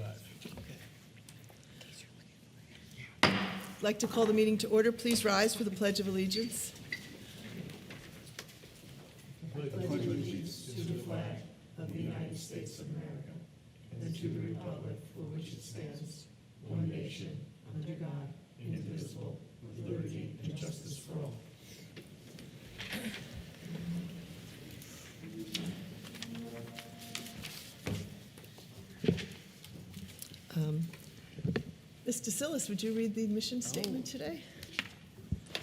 live. I'd like to call the meeting to order. Please rise for the Pledge of Allegiance. Ms. DeSillis, would you read the mission statement today?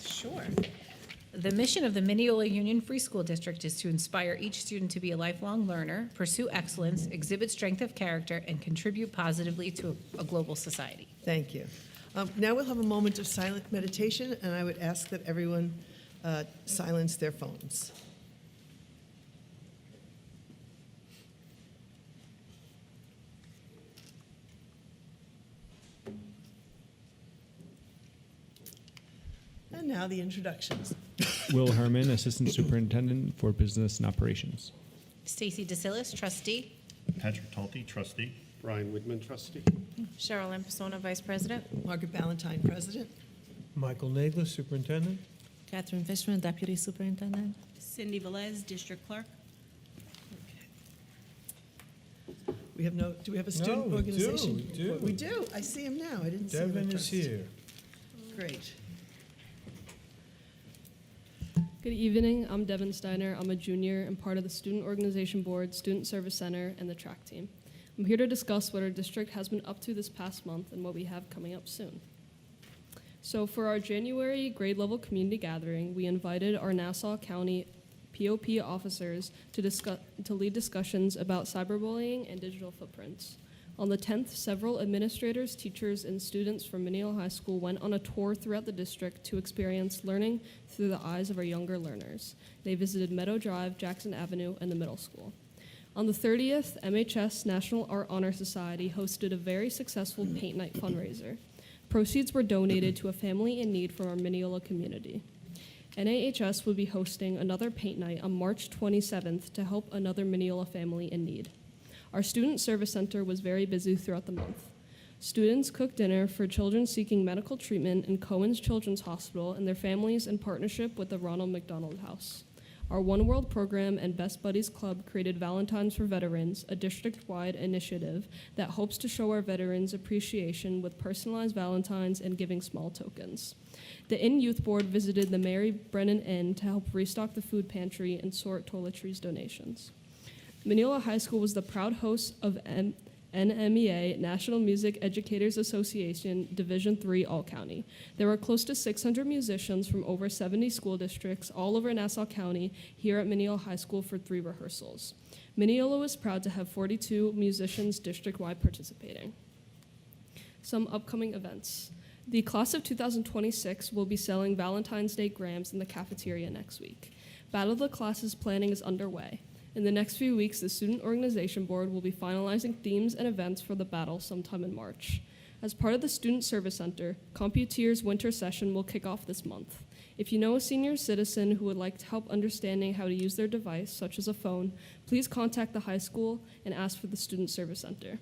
Sure. The mission of the Mineola Union Free School District is to inspire each student to be a lifelong learner, pursue excellence, exhibit strength of character, and contribute positively to a global society. Thank you. Now we'll have a moment of silent meditation, and I would ask that everyone silence their phones. And now the introductions. Will Herman, Assistant Superintendent for Business and Operations. Stacy DeSillis, trustee. Patrick Talty, trustee. Brian Widman, trustee. Cheryl Lampasona, Vice President. Margaret Ballantyne, President. Michael Nagler, Superintendent. Catherine Fishman, Deputy Superintendent. Cindy Velez, District Clerk. We have do we have a student No, we do, organization? we do. We do. I see him now. I didn't see him at Devin is first. here. Great. Good evening. I'm Devin Steiner. I'm a junior and part of the Student Organization Board, Student Service Center, and the track team. I'm here to discuss what our district has been up to this past month and what we have coming up soon. So for our January grade level community gathering, we invited our Nassau County POP officers to lead discussions about cyberbullying and digital footprints. On the 10th, several administrators, teachers, and students from Mineola High School went on a tour throughout the district to experience learning through the eyes of our younger learners. They visited Meadow Drive, Jackson Avenue, and the middle school. On the 30th, MHS National Art Honor Society hosted a very successful paint night fundraiser. Proceeds were donated to a family in need from our Mineola community. NAHS will be hosting another paint night on March 27th to help another Mineola family in need. Our Student Service Center was very busy throughout the month. Students cooked dinner for children seeking medical treatment in Cohen's Children's Hospital and their families in partnership with the Ronald McDonald House. Our One World program and Best Buddies Club created Valentines for Veterans, a district-wide initiative that hopes to show our veterans appreciation with personalized Valentines and giving small tokens. The Inn Youth Board visited the Mary Brennan Inn to help restock the food pantry and sort toiletries donations. Mineola High School was the proud host of NMEA, National Music Educators Association, Division III All-County. There were close to 600 musicians from over 70 school districts all over Nassau County here at Mineola High School for 3 rehearsals. Mineola was proud to have 42 musicians district-wide participating. Some upcoming events. The class of 2026 will be selling Valentine's Day grams in the cafeteria next week. Battle of the Classes planning is underway. In the next few weeks, the Student Organization Board will be finalizing themes and events for the battle sometime in March. As part of the Student Service Center, CompuTier's winter session will kick off this month. If you know a senior citizen who would like help understanding how to use their device, such as a phone, please contact the high school and ask for the Student Service Center.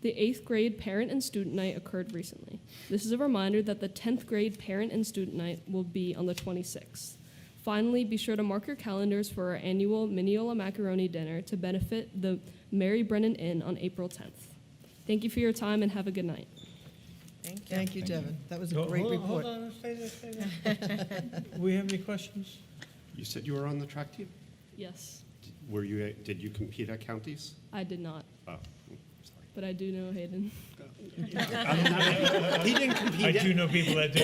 The 8th grade Parent and Student Night occurred recently. This is a reminder that the 10th grade Parent and Student Night will be on the 26th. Finally, be sure to mark your calendars for our annual Mineola Macaroni Dinner to benefit the Mary Brennan Inn on April 10th. Thank you for your time and have a good night. Thank you, Devin. That was a Hold great on, report. Hold on, stay there. Do we have any questions? You said you were on the track team? Yes, Did you compete at counties? I did not, Oh, but I do know Hayden. sorry. He didn't compete. I do know people that do.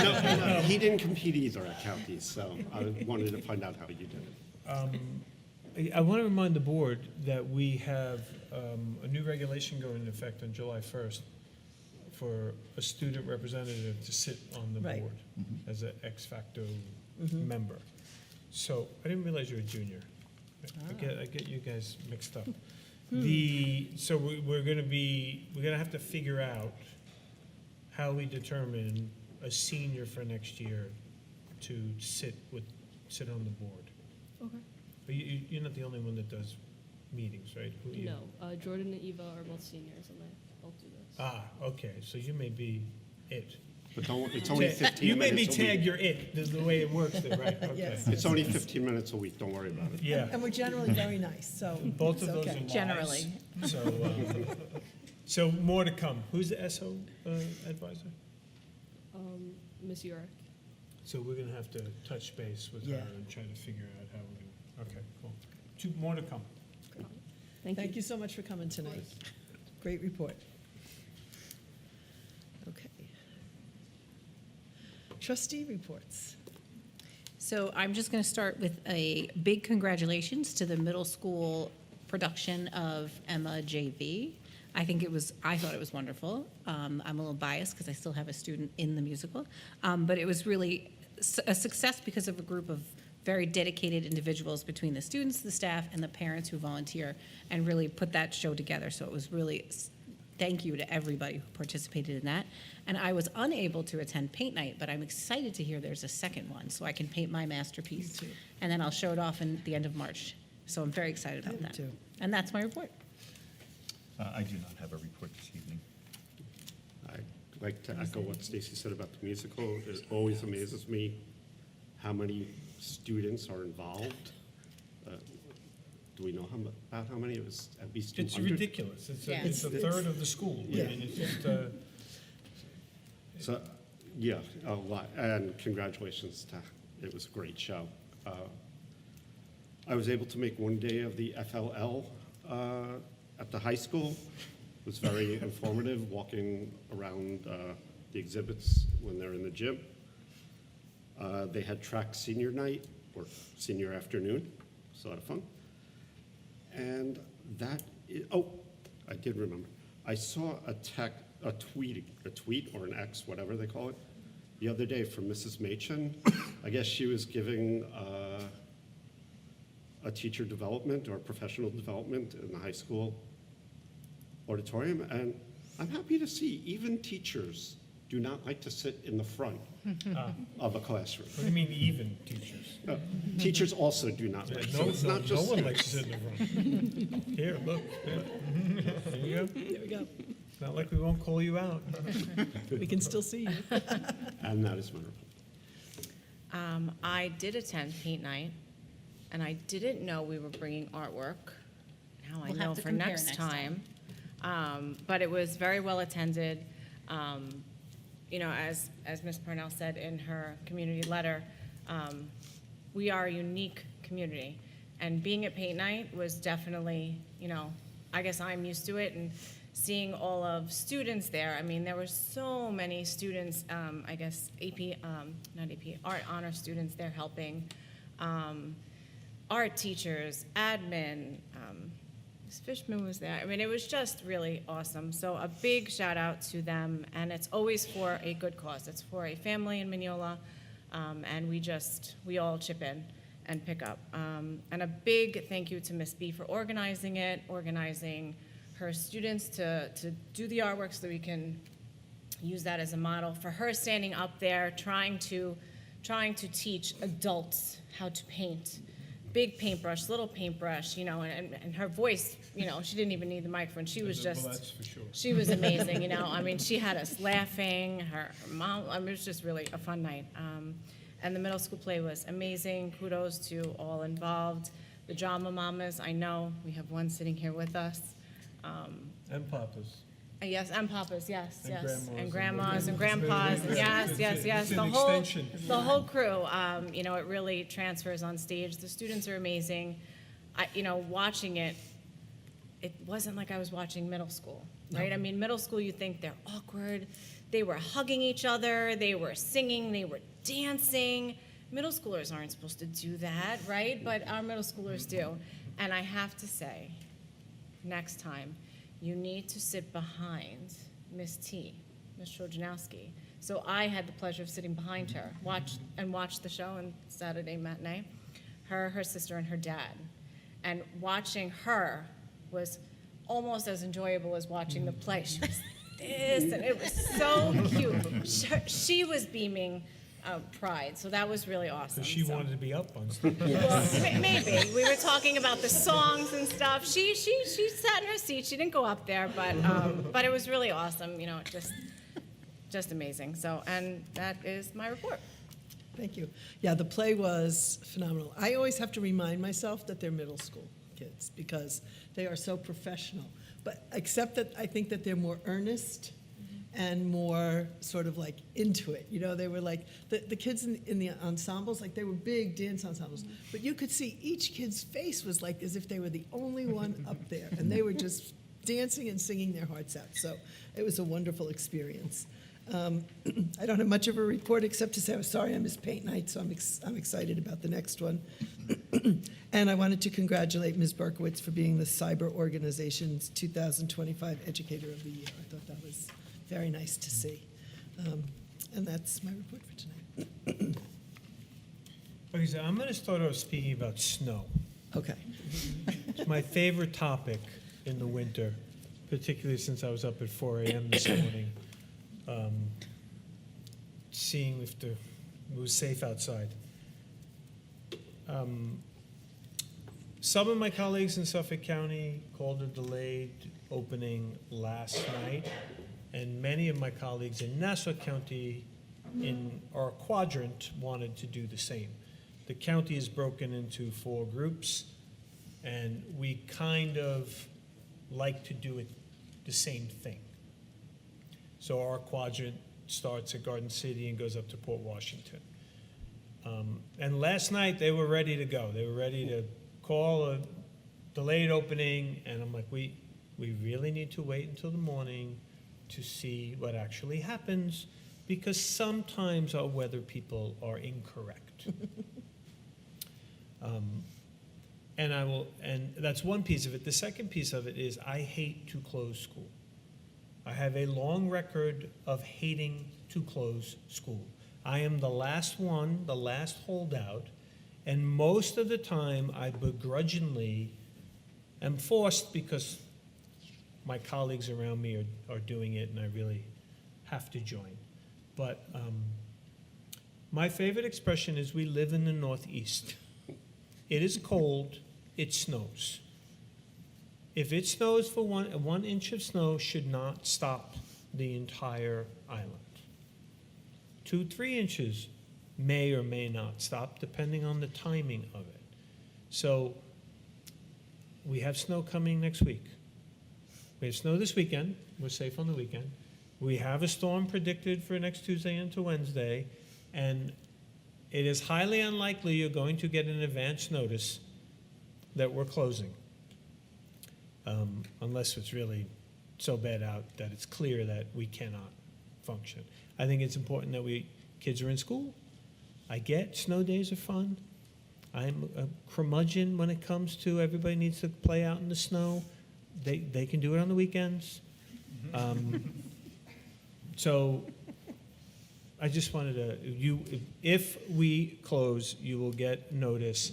No, he didn't compete either at counties, so I wanted to find out how you did it. I want to remind the board that we have a new regulation going into effect on July 1st for a student representative to sit on the Right. board as an ex facto member. So I didn't realize you were a junior. I get you guys mixed up. So we're gonna have to figure out how we determine a senior for next year to sit on the board. Okay. But you're not the only one that does meetings, right? No, Jordan and Eva are both seniors, and I'll do this. Ah, okay, so you may be it. But don't, it's only 15 You may be minutes a tagged, week. you're it, is the way it works there, right, okay. Yes. It's only 15 minutes a week, don't worry about it. Yeah, And we're generally very nice, so both it's of those are okay. lies. Generally. So more to come. Who's the SO advisor? Miss Yurek. So we're gonna have to touch base with her Yeah. and try to figure out how we're gonna, okay, cool. Two more to come. Thank you so much for coming tonight. Great report. Okay. Trustee reports. So I'm just going to start with a big congratulations to the middle school production of Emma JV. I thought it was wonderful. I'm a little biased because I still have a student in the musical. But it was really a success because of a group of very dedicated individuals between the students, the staff, and the parents who volunteer and really put that show together. So it was really, thank you to everybody who participated in that. And I was unable to attend paint night, but I'm excited to hear there's a second one so I can paint my masterpiece. Me too. And then I'll show it off in the end of March. So I'm very excited I about am that. too. And that's my report. I do not have a report this evening. I'd like to echo what Stacy said about the musical. It always amazes me how many students are involved. Do we know about how many? It was at least 200? It's ridiculous. It's Yeah. a third of the school. I Yeah. mean, it's just, So, yeah, a lot, and congratulations it was a great show. I was able to make one day of the FLL at the high school. It was very informative, walking around the exhibits when they're in the gym. They had track senior night, or senior afternoon, it was a lot of fun. And I did remember. I saw a tweet or an X, whatever they call it, the other day from Mrs. Machin. I guess she was giving a teacher development or professional development in the high school auditorium. And I'm happy to see even teachers do not like to sit in the front of a classroom. what do you mean even teachers? Teachers also do not Yeah, like. no, So it's not no just one likes to sit in the front. Here, look. There you go. There we go. It's not like we won't call you out. We can still see you. And that is my report. I did attend paint night, and I didn't know we were bringing artwork. Now I We'll know have to for compare next next time. But it was very well attended. You know, as Ms. Parnell said in her community letter, we are a unique community. And being at paint night was definitely, you know, I guess I'm used to it, and seeing all of students there. I mean, there were so many students, I guess not AP, art honor students there helping, art teachers, admin, Ms. Fishman was there. I mean, it was just really awesome. So a big shout out to them, and it's always for a good cause. It's for a family in Mineola, and we all chip in and pick up. And a big thank you to Miss B for organizing her students to do the artwork so that we can use that as a model. For her standing up there trying to teach adults how to paint. Big paintbrush, little paintbrush, you know, and her voice, you know, she didn't even need the microphone. She was Well, just, that's for sure. she was amazing, you know. I mean, she had us laughing. Her mom, I mean, it was just really a fun night. And the middle school play was amazing. Kudos to all involved. The drama mamas, I know, we have one sitting here with us. And papas. Yes, and papas, yes, And yes. And grandmas grandmas and and- grandpas, and yes, yes, yes. It's The an whole, extension. the whole crew, you know, it really transfers on stage. The students are amazing. You know, watching it, it wasn't like I was watching middle school, right? I mean, middle school, you think they're awkward. They were hugging each other, they were singing, they were dancing. Middle schoolers aren't supposed to do that, right? But our middle schoolers do. And I have to say, next time, you need to sit behind Miss T, Miss Trojanowski. So I had the pleasure of sitting behind her, watch the show on Saturday matinee, her sister, and her dad. And watching her was almost as enjoyable as watching the play. She was this, and it was so cute. She was beaming pride. So that was really awesome. So she So- wanted to be up on stage. Well, maybe. We were talking about the songs and stuff. She sat in her seat. She didn't go up there, but it was really awesome. You know, just amazing. So, and that is my report. Thank you. Yeah, the play was phenomenal. I always have to remind myself that they're middle school kids because they are so professional. But except that I think that they're more earnest and more sort of like into it. You know, they were like, the kids in the ensembles, like they were big dance ensembles, but you could see each kid's face was like as if they were the only one up there, and they were just dancing and singing their hearts out. So it was a wonderful experience. I don't have much of a report except to say I'm sorry I missed paint night, so I'm excited about the next one. And I wanted to congratulate Ms. Berkowitz for being the Cyber Organization's 2025 Educator of the Year. I thought that was very nice to see. And that's my report for tonight. Okay, so I'm going to start off speaking about snow. Okay. It's my favorite topic in the winter, particularly since I was up at 4 a.m. this morning, seeing if it was safe outside. Some of my colleagues in Suffolk County called a delayed opening last night, and many of my colleagues in Nassau County in our quadrant wanted to do the same. The county is broken into 4 groups, and we kind of like to do it the same thing. So our quadrant starts at Garden City and goes up to Port Washington. And last night they were ready to go. They were ready to call a delayed opening, and I'm like, we really need to wait until the morning to see what actually happens, because sometimes our weather people are incorrect. And that's one piece of it. The second piece of it is I hate to close school. I have a long record of hating to close school. I am the last one, the last holdout, and most of the time I begrudgingly am forced because my colleagues around me are doing it and I really have to join. But my favorite expression is we live in the Northeast. It is cold, it snows. If it snows for 1 inch of snow should not stop the entire island. 2-3 inches may or may not stop, depending on the timing of it. So we have snow coming next week. We have snow this weekend. We're safe on the weekend. We have a storm predicted for next Tuesday into Wednesday, and it is highly unlikely you're going to get an advance notice that we're closing, unless it's really so bad out that it's clear that we cannot function. I think it's important that kids are in school. I get snow days are fun. I'm a curmudgeon when it comes to everybody needs to play out in the snow. They can do it on the weekends. So I just wanted to, if we close, you will get notice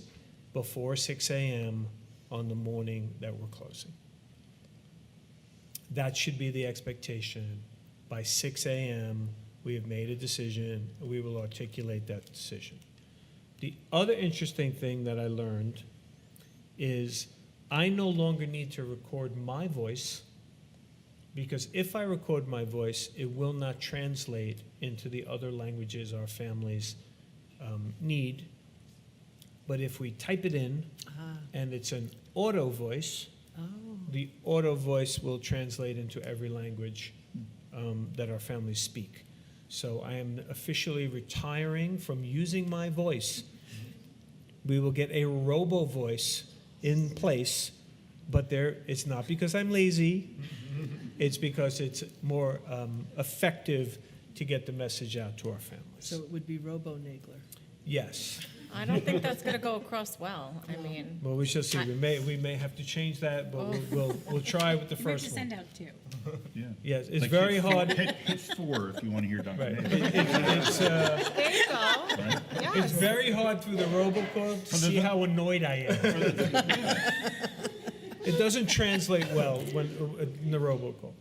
before 6 a.m. on the morning that we're closing. That should be the expectation. By 6 a.m., we have made a decision. We will articulate that decision. The other interesting thing that I learned is I no longer need to record my voice, because if I record my voice, it will not translate into the other languages our families need. But if we type it in and it's an auto voice, the auto voice will translate into every language that our families speak. So I am officially retiring from using my voice. We will get a robo voice in place, but it's not because I'm lazy. It's because it's more effective to get the message out to our families. So it would be Robo-Nagler. Yes. I don't think that's going to go across well. I mean, Well, we shall see. We may have to change that, but we'll try with the We have to first send one. out 2. Yeah. Yes, it's Like very hit- hard. Hit 4 if you want to hear Dr. Right. Nagel. It's there you go. Right? It's Yes. very hard through the robocall to see how annoyed I am. It doesn't translate well when in the robocall.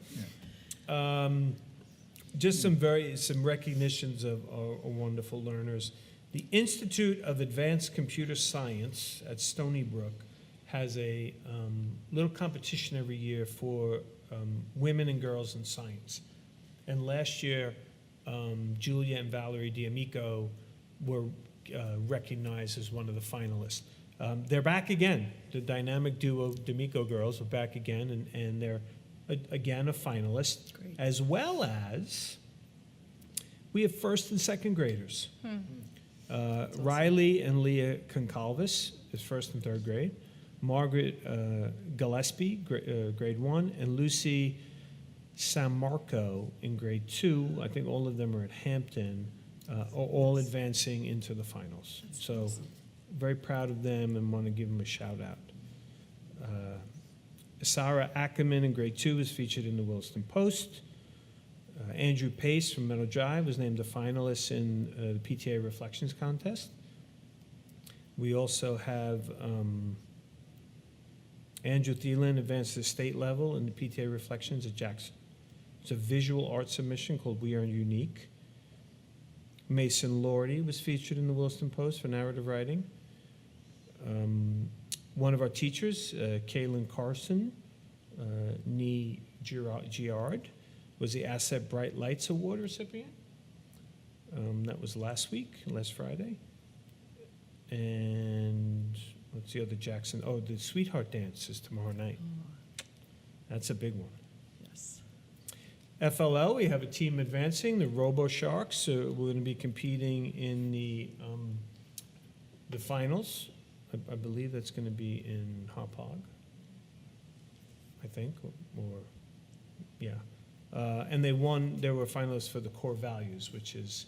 just some recognitions of our wonderful learners. The Institute of Advanced Computer Science at Stony Brook has a little competition every year for women and girls in science. And last year, Julia and Valerie D'Amico were recognized as one of the finalists. They're back again. The dynamic duo D'Amico girls are back again, and they're, again, a finalist. Great. As well as, we have first and second graders. Riley and Leah Concalvis is first and third grade. Margaret Gillespie, grade 1, and Lucy San Marco in grade 2. I think all of them are at Hampton, are all advancing into the finals. So very proud of them and want to give them a shout out. Sarah Ackerman in grade 2 is featured in the Williston Post. Andrew Pace from Meadow Drive was named a finalist in the PTA Reflections Contest. We also have Andrew Thielen advanced to the state level in the PTA Reflections at Jackson. It's a visual art submission called We Are Unique. Mason Lordy was featured in the Williston Post for narrative writing. One of our teachers, Kaylin Carson, Nee Giard, was the Asset Bright Lights Award recipient. That was last Friday. And what's the other Jackson? Oh, the Sweetheart Dance is tomorrow night. That's a big one. Yes. FLL, we have a team advancing, the Robo Sharks. We're going to be competing in the finals. I believe that's going to be in Hauppauge, I think, or yeah. And they were finalists for the Core Values, which is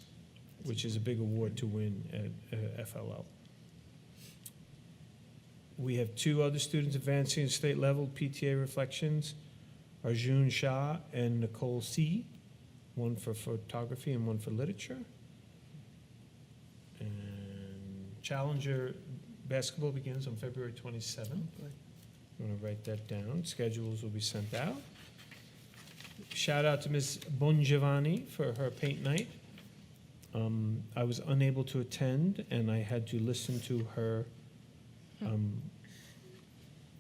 a big award to win at FLL. We have 2 other students advancing at state level PTA Reflections, Arjun Shah and Nicole C., one for photography and one for literature. And Challenger basketball begins on February 27th. I'm going to write that down. Schedules will be sent out. Shout out to Ms. Bongiovanni for her paint night. I was unable to attend, and I had to listen to her.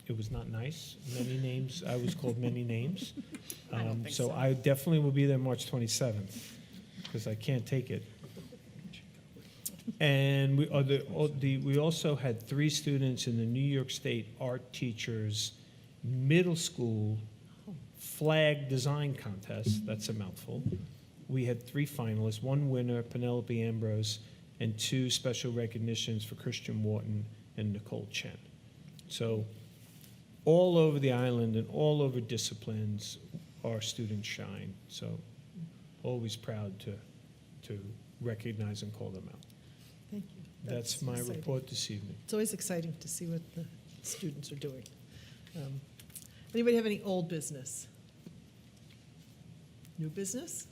It was not nice. Many names. I was called many names. I don't think So so. I definitely will be there March 27th because I can't take it. And we also had 3 students in the New York State Art Teachers Middle School Flag Design Contest. That's a mouthful. We had 3 finalists, 1 winner, Penelope Ambrose, and 2 special recognitions for Christian Wharton and Nicole Chen. So all over the island and all over disciplines, our students shine. So always proud to recognize and call them out. Thank you. That's my exciting. report this evening. It's always exciting to see what the students are doing. Anybody have any old business? New business?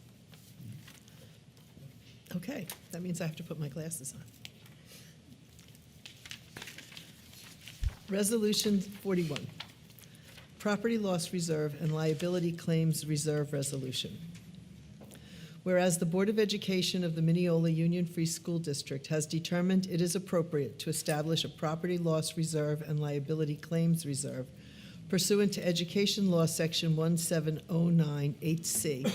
Okay, that means I have to put my glasses on. Resolution 41, Property Loss Reserve and Liability Claims Reserve Resolution. Whereas the Board of Education of the Mineola Union Free School District has determined it is appropriate to establish a property loss reserve and liability claims reserve pursuant to Education Law Section 17098C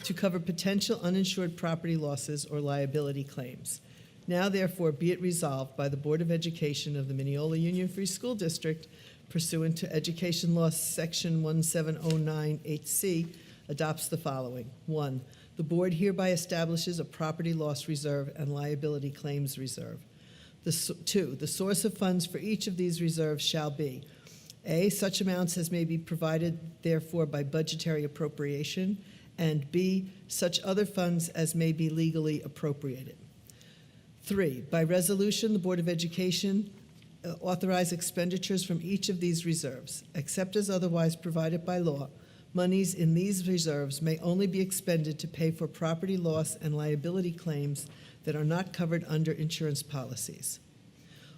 to cover potential uninsured property losses or liability claims. Now therefore be it resolved by the Board of Education of the Mineola Union Free School District pursuant to Education Law Section 17098C adopts the following. 1, the board hereby establishes a property loss reserve and liability claims reserve. 2, the source of funds for each of these reserves shall be A, such amounts as may be provided therefore by budgetary appropriation, and B, such other funds as may be legally appropriated. 3, by resolution, the Board of Education authorize expenditures from each of these reserves, except as otherwise provided by law. Monies in these reserves may only be expended to pay for property loss and liability claims that are not covered under insurance policies.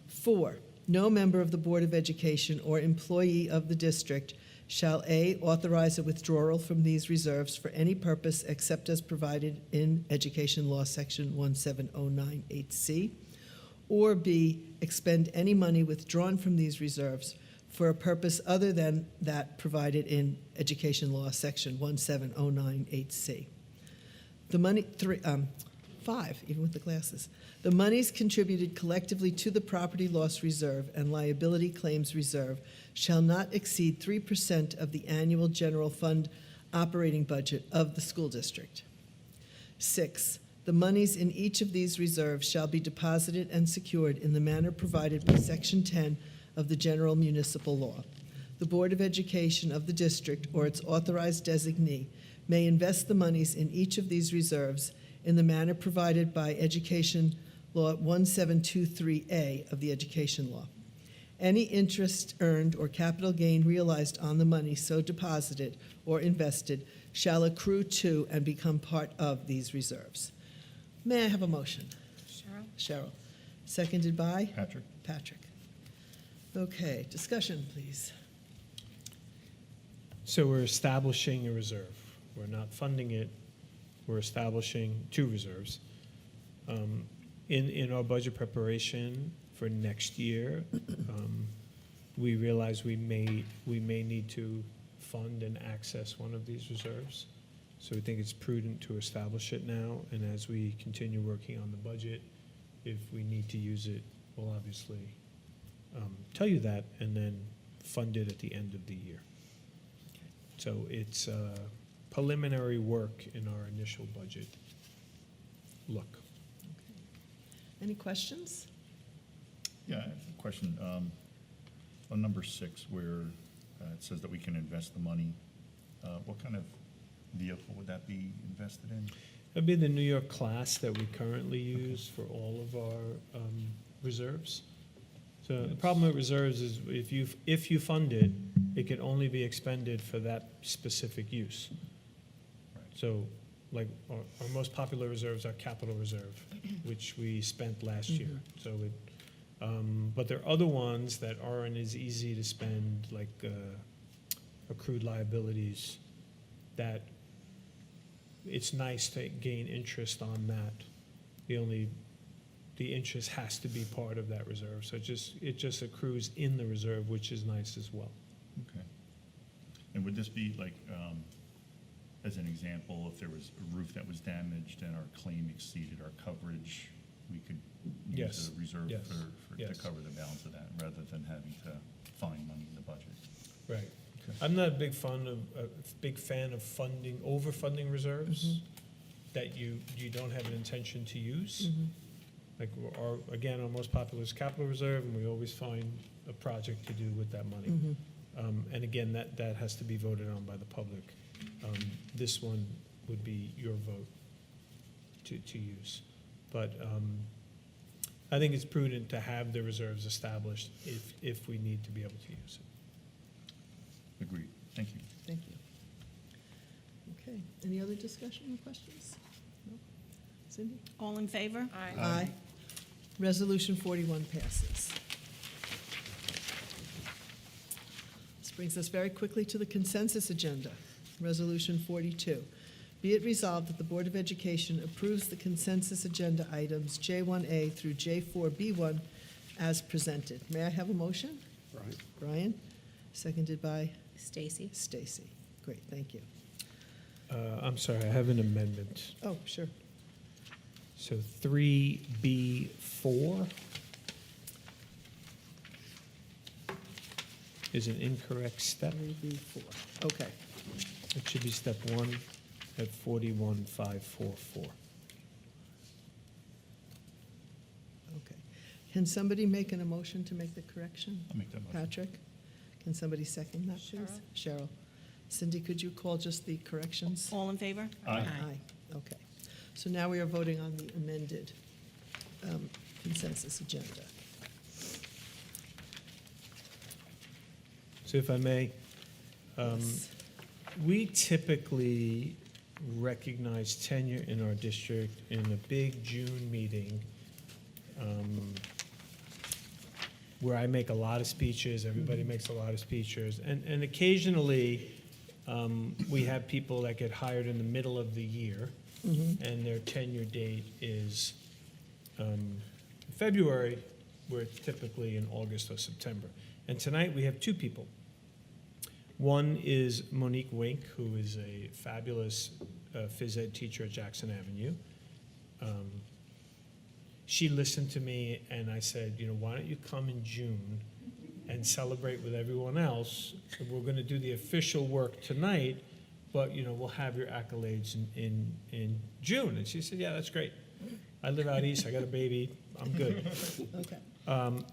4, no member of the Board of Education or employee of the district shall A, authorize a withdrawal from these reserves for any purpose except as provided in Education Law, Section 17098C, or B, expend any money withdrawn from these reserves for a purpose other than that provided in Education Law, Section 17098C. The money, 5, even with the glasses. The monies contributed collectively to the Property Loss Reserve and Liability Claims Reserve shall not exceed 3% of the annual general fund operating budget of the school district. 6, the monies in each of these reserves shall be deposited and secured in the manner provided by Section 10 of the General Municipal Law. The Board of Education of the district or its authorized designee may invest the monies in each of these reserves in the manner provided by Education Law 1723A of the Education Law. Any interest earned or capital gain realized on the money so deposited or invested shall accrue to and become part of these reserves. May I have a motion? Cheryl? Cheryl. Seconded by? Patrick? Patrick. Okay, discussion, please. So we're establishing a reserve. We're not funding it. We're establishing 2 reserves. In our budget preparation for next year, we realize we may need to fund and access one of these reserves. So we think it's prudent to establish it now, and as we continue working on the budget, if we need to use it, we'll obviously tell you that, and then fund it at the end of the year. So it's preliminary work in our initial budget look. Any questions? Yeah, I have a question. On number 6, where it says that we can invest the money, what kind of vehicle would that be invested in? It'd be the New York class that we currently use for all of our reserves. So the problem with reserves is if you fund it, it can only be expended for that specific use. So like our most popular reserves are capital reserve, which we spent last year. So but there are other ones that aren't as easy to spend, like accrued liabilities, that it's nice to gain interest on that. The interest has to be part of that reserve. So it just accrues in the reserve, which is nice as well. Okay. And would this be like, as an example, if there was a roof that was damaged and our claim exceeded our coverage, we could Yes. use a reserve Yes. to Yes. cover the balance of that, rather than having to find money in the budget? Right. Okay. I'm not a big fan of overfunding reserves that you don't have an intention to use. Like our most popular is capital reserve, and we always find a project to do with that money. And again, that has to be voted on by the public. This one would be your vote to use. But I think it's prudent to have the reserves established if we need to be able to use it. Agreed. Thank you. Thank you. Okay, any other discussion or questions? No? Cindy? All in favor? Aye. Aye. Resolution 41 passes. This brings us very quickly to the consensus agenda. Resolution 42. Be it resolved that the Board of Education approves the consensus agenda items J1A through J4B1 as presented. May I have a motion? Right. Brian, seconded by Stacy? Stacy. Great, thank you. I'm sorry, I have an amendment. Oh, sure. So 3B4 is an incorrect step. 3B4. Okay. It should be step 1 at 41544. Okay. Can somebody make an emotion to make the correction? I'll make that motion. Patrick? Can somebody second that, please? Cheryl. Cindy, could you call just the corrections? All in favor? Aye. Aye. Okay. So now we are voting on the amended consensus agenda. So if I may, Yes. we typically recognize tenure in our district in a big June meeting. where I make a lot of speeches, everybody makes a lot of speeches, and occasionally, we have people that get hired in the middle of the year, and their tenure date is February, where it's typically in August or September. And tonight, we have two people. One is Monique Wink, who is a fabulous phys ed teacher at Jackson Avenue. She listened to me, and I said, why don't you come in June and celebrate with everyone else? We're going to do the official work tonight, but, we'll have your accolades in June. And she said, yeah, that's great. I live out east, I got a baby, I'm good. Okay.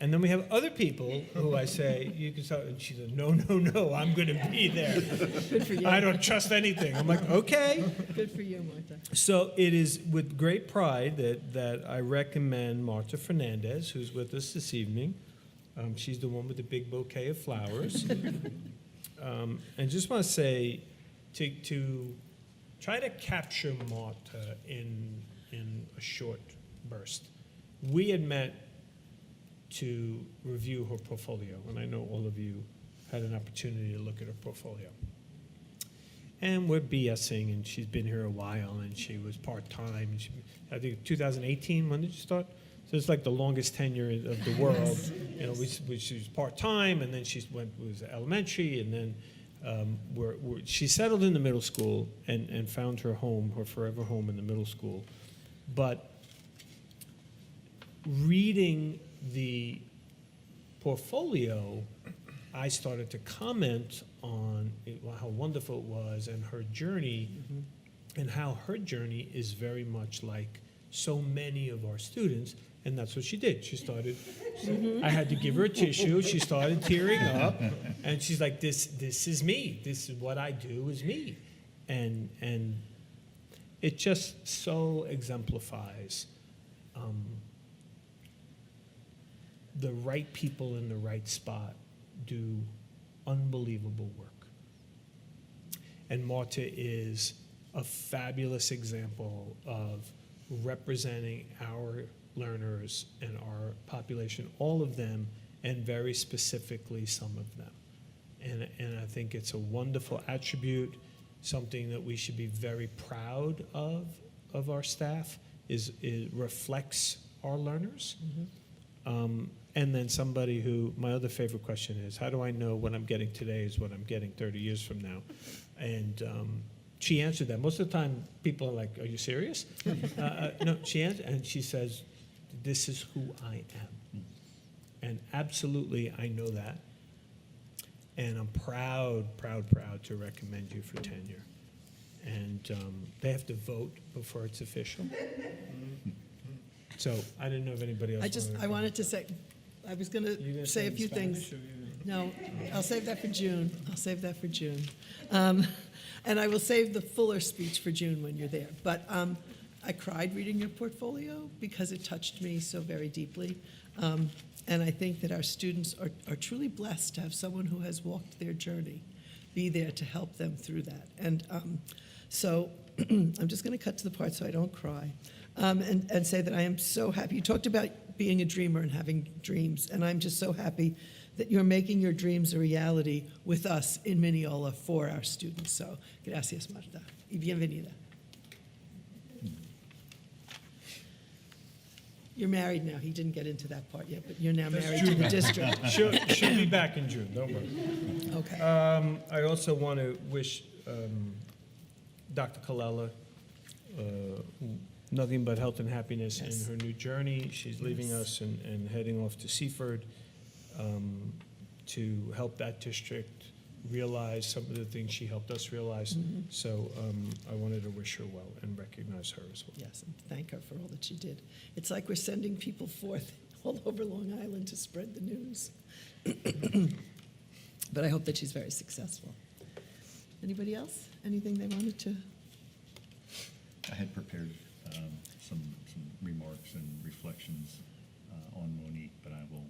And then we have other people who I say, you can tell, and she said, no, I'm going to be there. Good for you. I don't trust anything. I'm like, okay. Good for you, Martha. So it is with great pride that I recommend Marta Fernandez, who's with us this evening. She's the one with the big bouquet of flowers. And just want to say, to try to capture Marta in a short burst. We had met to review her portfolio, and I know all of you had an opportunity to look at her portfolio. And we're BSing, and she's been here a while, and she was part-time. And I think 2018, when did you start? So it's like the longest tenure of the world. She was part-time, and then she was elementary, and then she settled in the middle school and found her home, her forever home in the middle school. But reading the portfolio, I started to comment on how wonderful it was and her journey, and how her journey is very much like so many of our students, and that's what she did. She started, I had to give her a tissue, she started tearing up, and she's like, this is me, this is what I do is me. And it just so exemplifies the right people in the right spot do unbelievable work. And Marta is a fabulous example of representing our learners and our population, all of them, and very specifically some of them. And I think it's a wonderful attribute, something that we should be very proud of our staff, it reflects our learners. And then somebody who, my other favorite question is, how do I know what I'm getting today is what I'm getting 30 years from now? And she answered that. Most of the time, people are like, are you serious? No, she answered, and she says, this is who I am. And absolutely, I know that. And I'm proud to recommend you for tenure. And they have to vote before it's official. So I didn't know if anybody else I wanted to say, I was going to say a few things. No, I'll save that for June. And I will save the fuller speech for June when you're there. But I cried reading your portfolio because it touched me so very deeply. And I think that our students are truly blessed to have someone who has walked their journey be there to help them through that. And so I'm just going to cut to the part so I don't cry. And say that I am so happy. You talked about being a dreamer and having dreams, and I'm just so happy that you're making your dreams a reality with us in Mineola for our students. So, gracias, Marta. Y bienvenida. You're married now. He didn't get into that part yet, but you're now married to the district. She'll be back in June, don't worry. Okay. I also want to wish Dr. Colella nothing but health and happiness Yes. in her new journey. She's leaving us and heading off to Seaford to help that district realize some of the things she helped us realize. So I wanted to wish her well and recognize her as well. Yes, and thank her for all that she did. It's like we're sending people forth all over Long Island to spread the news. But I hope that she's very successful. Anybody else? Anything they wanted to? I had prepared some remarks and reflections on Monique, but I will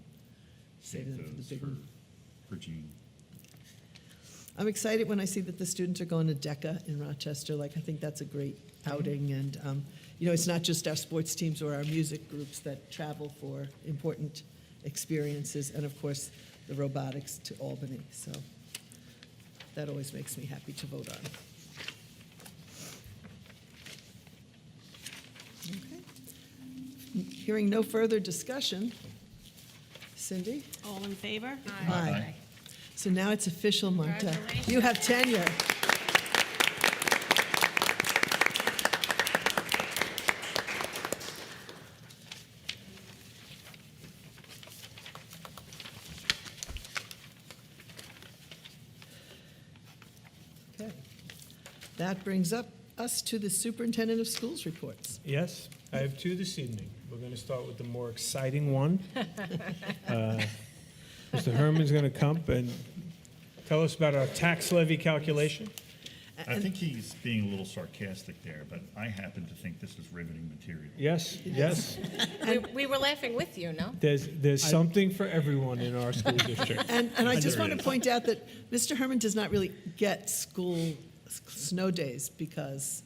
Save save them for the those big one. for June. I'm excited when I see that the students are going to DECA in Rochester. I think that's a great outing. And, it's not just our sports teams or our music groups that travel for important experiences, and of course, the robotics to Albany. So that always makes me happy to vote on. Okay. Hearing no further discussion, Cindy? All in favor? Aye. So now it's official, Marta. You have tenure. Okay. That brings us to the superintendent of schools reports. Yes, I have two this evening. We're going to start with the more exciting one. Mr. Herman's going to come and tell us about our tax levy calculation. I think he's being a little sarcastic there, but I happen to think this is riveting material. Yes, yes. We were laughing with you, no? There's something for everyone in our school district. And I just want to point out that Mr. Herman does not really get school snow days because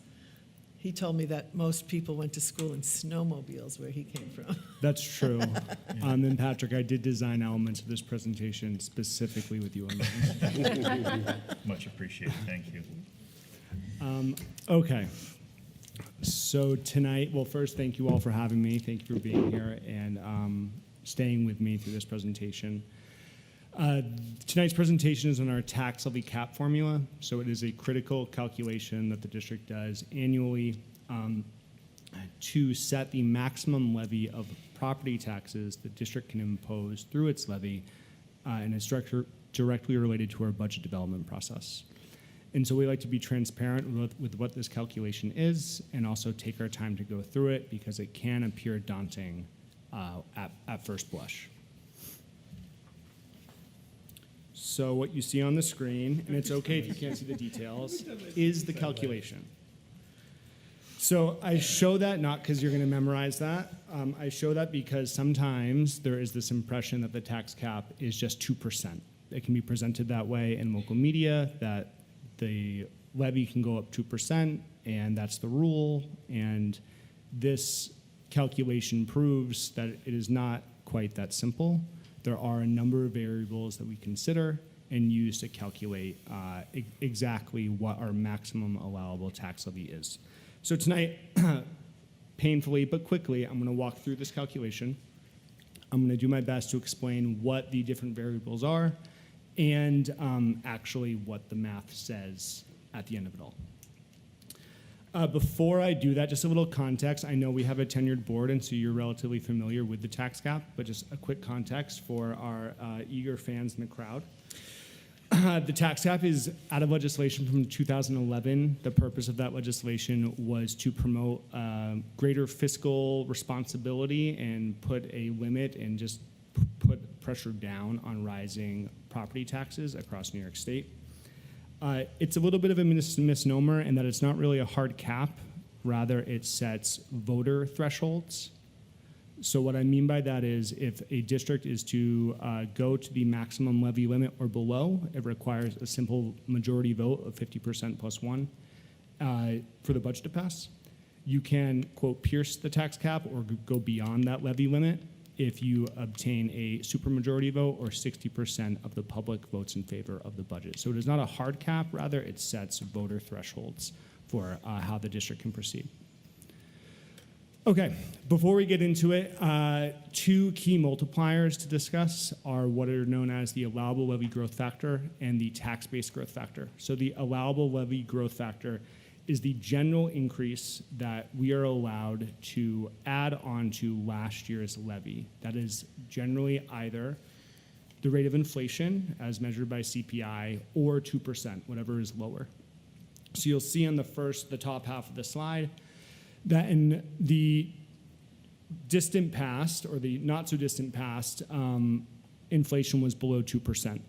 he told me that most people went to school in snowmobiles where he came from. That's true. And Patrick, I did design elements of this presentation specifically with you in mind. Much appreciated, thank you. Okay. So tonight, well, first, thank you all for having me. Thank you for being here and staying with me through this presentation. Tonight's presentation is on our tax levy cap formula. So it is a critical calculation that the district does annually to set the maximum levy of property taxes the district can impose through its levy, and it's directly related to our budget development process. And so we like to be transparent with what this calculation is and also take our time to go through it because it can appear daunting at first blush. So what you see on the screen, and it's okay if you can't see the details, is the calculation. So I show that not because you're going to memorize that. I show that because sometimes there is this impression that the tax cap is just 2%. It can be presented that way in local media, that the levy can go up 2%, and that's the rule. And this calculation proves that it is not quite that simple. There are a number of variables that we consider and use to calculate exactly what our maximum allowable tax levy is. So tonight, painfully but quickly, I'm going to walk through this calculation. I'm going to do my best to explain what the different variables are and actually what the math says at the end of it all. Before I do that, just a little context. I know we have a tenured board, and so you're relatively familiar with the tax cap, but just a quick context for our eager fans in the crowd. The tax cap is out of legislation from 2011. The purpose of that legislation was to promote greater fiscal responsibility and put a limit and just put pressure down on rising property taxes across New York State. It's a little bit of a misnomer in that it's not really a hard cap. Rather, it sets voter thresholds. So what I mean by that is if a district is to go to the maximum levy limit or below, it requires a simple majority vote of 50% plus one for the budget to pass. You can, quote, pierce the tax cap or go beyond that levy limit if you obtain a supermajority vote or 60% of the public votes in favor of the budget. So it is not a hard cap, rather it sets voter thresholds for how the district can proceed. Okay, before we get into it, two key multipliers to discuss are what are known as the allowable levy growth factor and the tax-based growth factor. So the allowable levy growth factor is the general increase that we are allowed to add on to last year's levy. That is generally either the rate of inflation as measured by CPI or 2%, whatever is lower. So you'll see on the top half of the slide that in the distant past or the not so distant past, inflation was below 2%.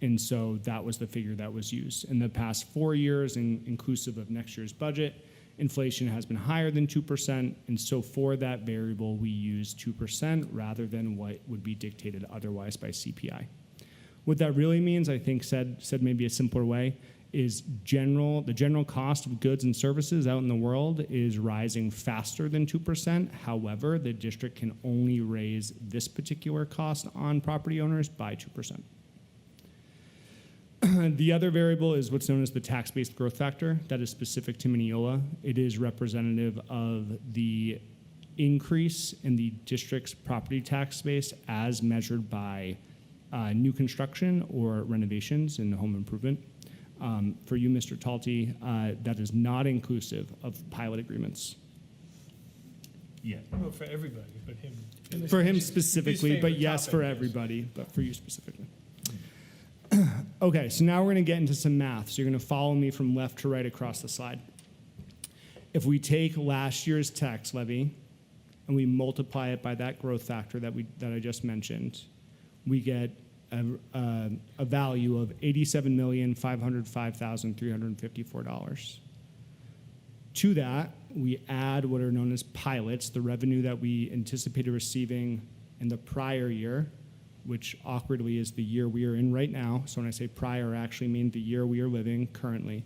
And so that was the figure that was used. In the past 4 years, inclusive of next year's budget, inflation has been higher than 2%. And so for that variable, we use 2% rather than what would be dictated otherwise by CPI. What that really means, I think said maybe a simpler way, is the general cost of goods and services out in the world is rising faster than 2%. However, the district can only raise this particular cost on property owners by 2%. The other variable is what's known as the tax-based growth factor that is specific to Mineola. It is representative of the increase in the district's property tax base as measured by new construction or renovations in the home improvement. For you, Mr. Talty, that is not inclusive of pilot agreements. Yeah. Well, for everybody, but him. For him His specifically, but favorite yes, topic for is- everybody, but for you specifically. Okay, so now we're going to get into some math. So you're going to follow me from left to right across the slide. If we take last year's tax levy and we multiply it by that growth factor that I just mentioned, we get a value of $87,505,354. To that, we add what are known as pilots, the revenue that we anticipated receiving in the prior year, which awkwardly is the year we are in right now. So when I say prior, I actually mean the year we are living currently,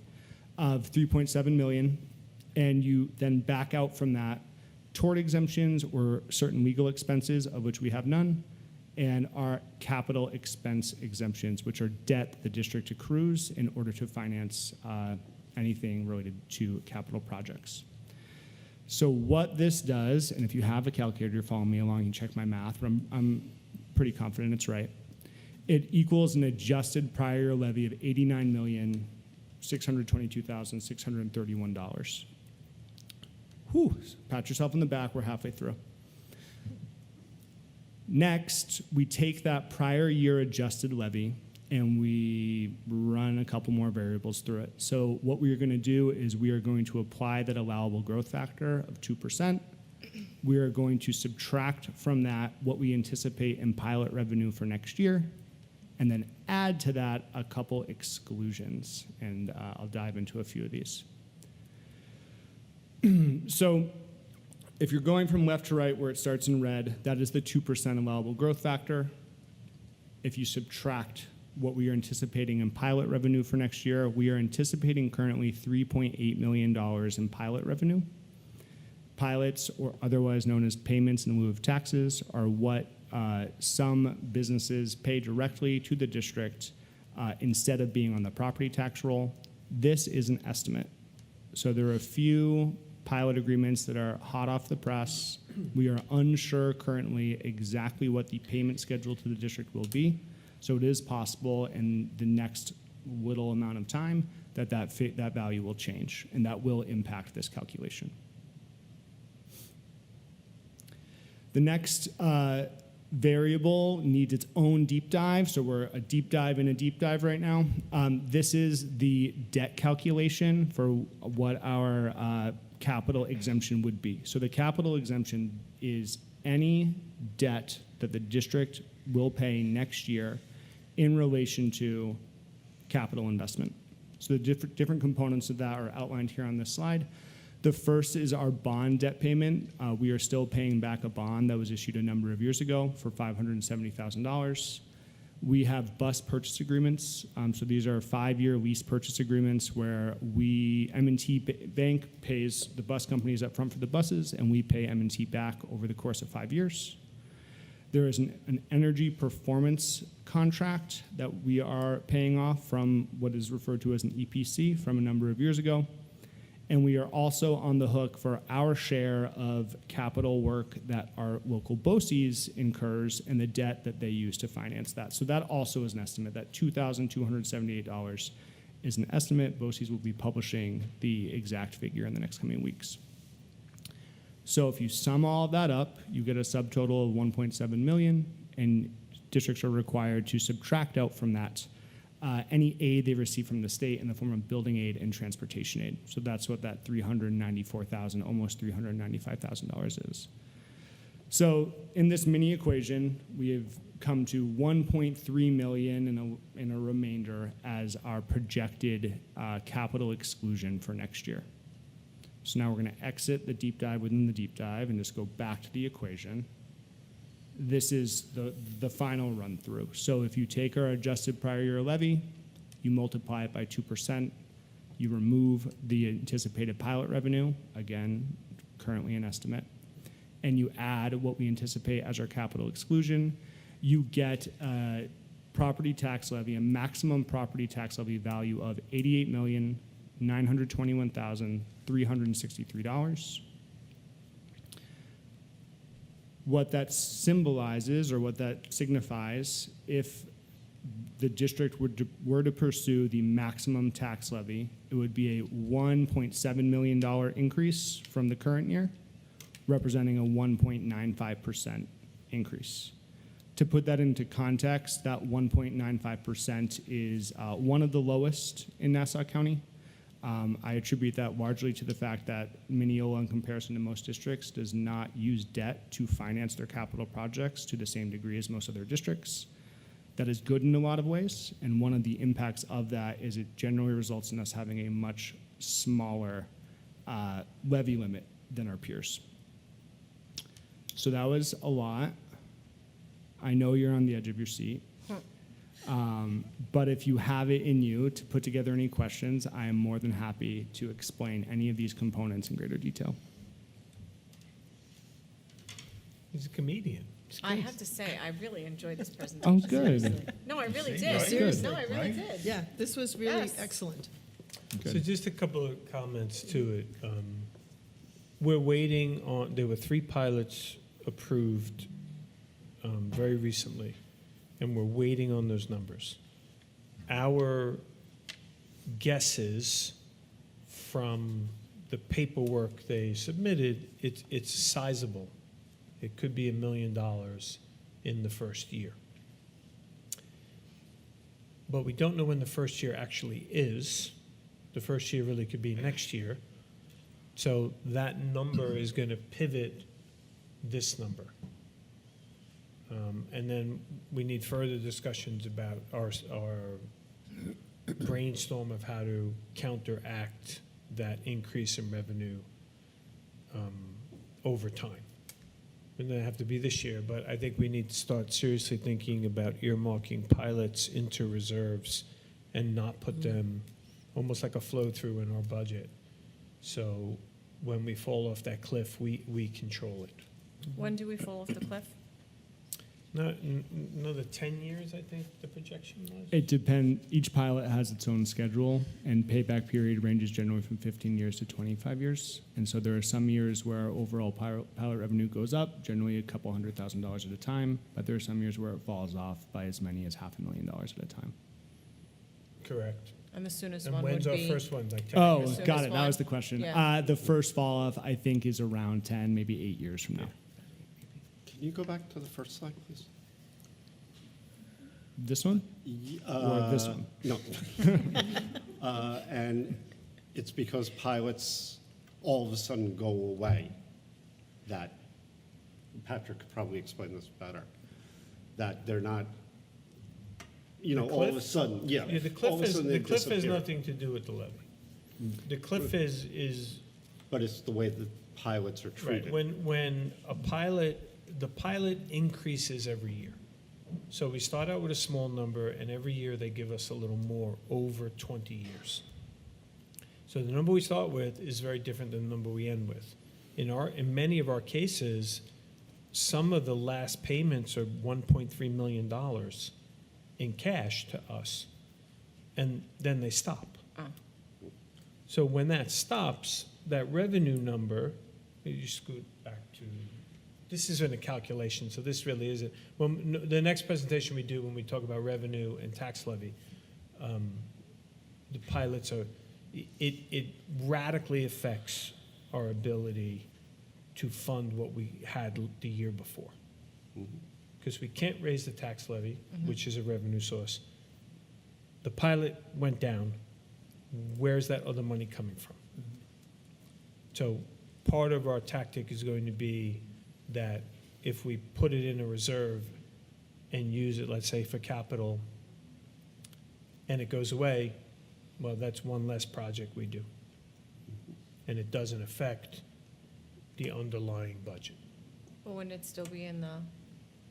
of $3.7 million. And you then back out from that tort exemptions or certain legal expenses, of which we have none, and our capital expense exemptions, which are debt the district accrues in order to finance anything related to capital projects. So what this does, and if you have a calculator, follow me along and check my math, but I'm pretty confident it's right. It equals an adjusted prior year levy of $89,622,631. Whew, pat yourself on the back, we're halfway through. Next, we take that prior year adjusted levy and we run a couple more variables through it. So what we are going to do is we are going to apply that allowable growth factor of 2%. We are going to subtract from that what we anticipate in pilot revenue for next year, and then add to that a couple exclusions. And I'll dive into a few of these. So if you're going from left to right where it starts in red, that is the 2% allowable growth factor. If you subtract what we are anticipating in pilot revenue for next year, we are anticipating currently $3.8 million in pilot revenue. Pilots, or otherwise known as payments in lieu of taxes, are what some businesses pay directly to the district instead of being on the property tax roll. This is an estimate. So there are a few pilot agreements that are hot off the press. We are unsure currently exactly what the payment schedule to the district will be. So it is possible in the next little amount of time that that value will change, and that will impact this calculation. The next variable needs its own deep dive, so we're a deep dive in a deep dive right now. This is the debt calculation for what our capital exemption would be. So the capital exemption is any debt that the district will pay next year in relation to capital investment. So the different components of that are outlined here on this slide. The first is our bond debt payment. We are still paying back a bond that was issued a number of years ago for $570,000. We have bus purchase agreements. So these are 5-year lease purchase agreements where M&T Bank pays the bus companies up front for the buses, and we pay M&T back over the course of 5 years. There is an energy performance contract that we are paying off from what is referred to as an EPC from a number of years ago. And we are also on the hook for our share of capital work that our local BOCES incurs and the debt that they use to finance that. So that also is an estimate. That $2,278 is an estimate. BOCES will be publishing the exact figure in the next coming weeks. So if you sum all of that up, you get a subtotal of $1.7 million, and districts are required to subtract out from that any aid they receive from the state in the form of building aid and transportation aid. So that's what that $394,000, almost $395,000 is. So in this mini equation, we have come to $1.3 million in a remainder as our projected capital exclusion for next year. So now we're going to exit the deep dive within the deep dive and just go back to the equation. This is the final run through. So if you take our adjusted prior year levy, you multiply it by 2%, you remove the anticipated pilot revenue, again, currently an estimate, and you add what we anticipate as our capital exclusion, you get a property tax levy, a maximum property tax levy value of $88,921,363. What that symbolizes, or what that signifies, if the district were to pursue the maximum tax levy, it would be a $1.7 million increase from the current year, representing a 1.95% increase. To put that into context, that 1.95% is one of the lowest in Nassau County. I attribute that largely to the fact that Mineola, in comparison to most districts, does not use debt to finance their capital projects to the same degree as most other districts. That is good in a lot of ways, and one of the impacts of that is it generally results in us having a much smaller levy limit than our peers. So that was a lot. I know you're on the edge of your seat. But if you have it in you to put together any questions, I am more than happy to explain any of these components in greater detail. He's a comedian. It's I good. have to say, I really enjoyed this presentation. Oh, good. Seriously. No, I really See, did. right? Seriously. Good. No, I really Right? did. Yeah, this was really Yes. excellent. So just a couple of comments to it. We're waiting on, there were 3 pilots approved very recently, and we're waiting on those numbers. Our guesses from the paperwork they submitted, it's sizable. It could be $1 million in the first year. But we don't know when the first year actually is. The first year really could be next year. So that number is going to pivot this number. And then we need further discussions about our brainstorm of how to counteract that increase in revenue over time. It doesn't have to be this year, but I think we need to start seriously thinking about earmarking pilots into reserves and not put them almost like a flow-through in our budget. So when we fall off that cliff, we control it. When do we fall off the cliff? Another 10 years, I think the projection was. It depends. Each pilot has its own schedule, and payback period ranges generally from 15 years to 25 years. And so there are some years where our overall pilot revenue goes up, generally a couple $100,000 at a time, but there are some years where it falls off by as many as $500,000 at a time. Correct. And the soonest And one would when's our be. first one? Like 10 Oh, years? Soonest got it. That one. was the question. Yeah. The first fall off, I think, is around 10, maybe 8 years from now. Can you go back to the first slide, please? This one? Or this one? No. And it's because pilots all of a sudden go away, that, Patrick could probably explain this better, that they're not, The all of a cliff? sudden, yeah. Yeah, the all of cliff a is, sudden the they cliff has disappear. nothing to do with the levy. The cliff is, But it's the way the pilots are right, treated. when the pilot increases every year. So we start out with a small number, and every year they give us a little more over 20 years. So the number we start with is very different than the number we end with. In many of our cases, some of the last payments are $1.3 million in cash to us, and then they stop. So when that stops, that revenue number, you scoot back to, this isn't a calculation, so this really isn't. The next presentation we do when we talk about revenue and tax levy, the pilots are, it radically affects our ability to fund what we had the year before. Because we can't raise the tax levy, which is a revenue source. The pilot went down. Where's that other money coming from? So part of our tactic is going to be that if we put it in a reserve and use it, let's say, for capital, and it goes away, well, that's one less project we do. And it doesn't affect the underlying budget. Well, wouldn't it still be in the,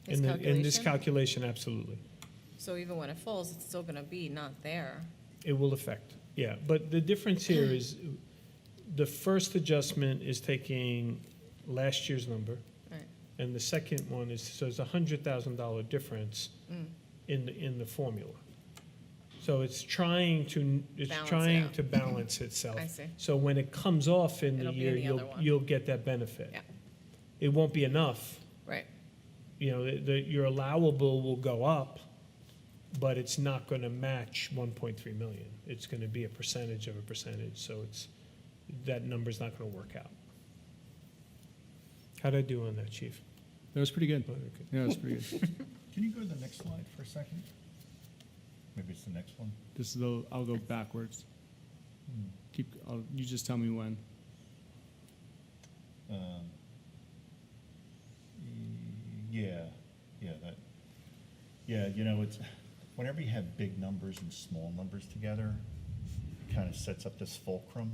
In this calculation, absolutely. So even when it falls, it's still gonna be not there. It will affect, yeah. But the difference here is the first adjustment is taking last year's number. Right. And the second one is, so it's $100,000 difference in the formula. So it's trying to, Balance it out. to balance itself. I see. So when it comes off in the It'll be in year, the other one. you'll get that benefit. Yeah. It won't be enough. Right. You know, your allowable will go up, but it's not going to match 1.3 million. It's going to be a percentage of a percentage, so that number's not going to work out. How'd I do on that, Chief? That was pretty good. Oh, okay. Yeah, that was pretty good. Can you go to the next slide for a second? Maybe it's the next one. This is I'll go backwards. You just tell me when. Yeah, you know, it's, whenever you have big numbers and small numbers together, it kind of sets up this fulcrum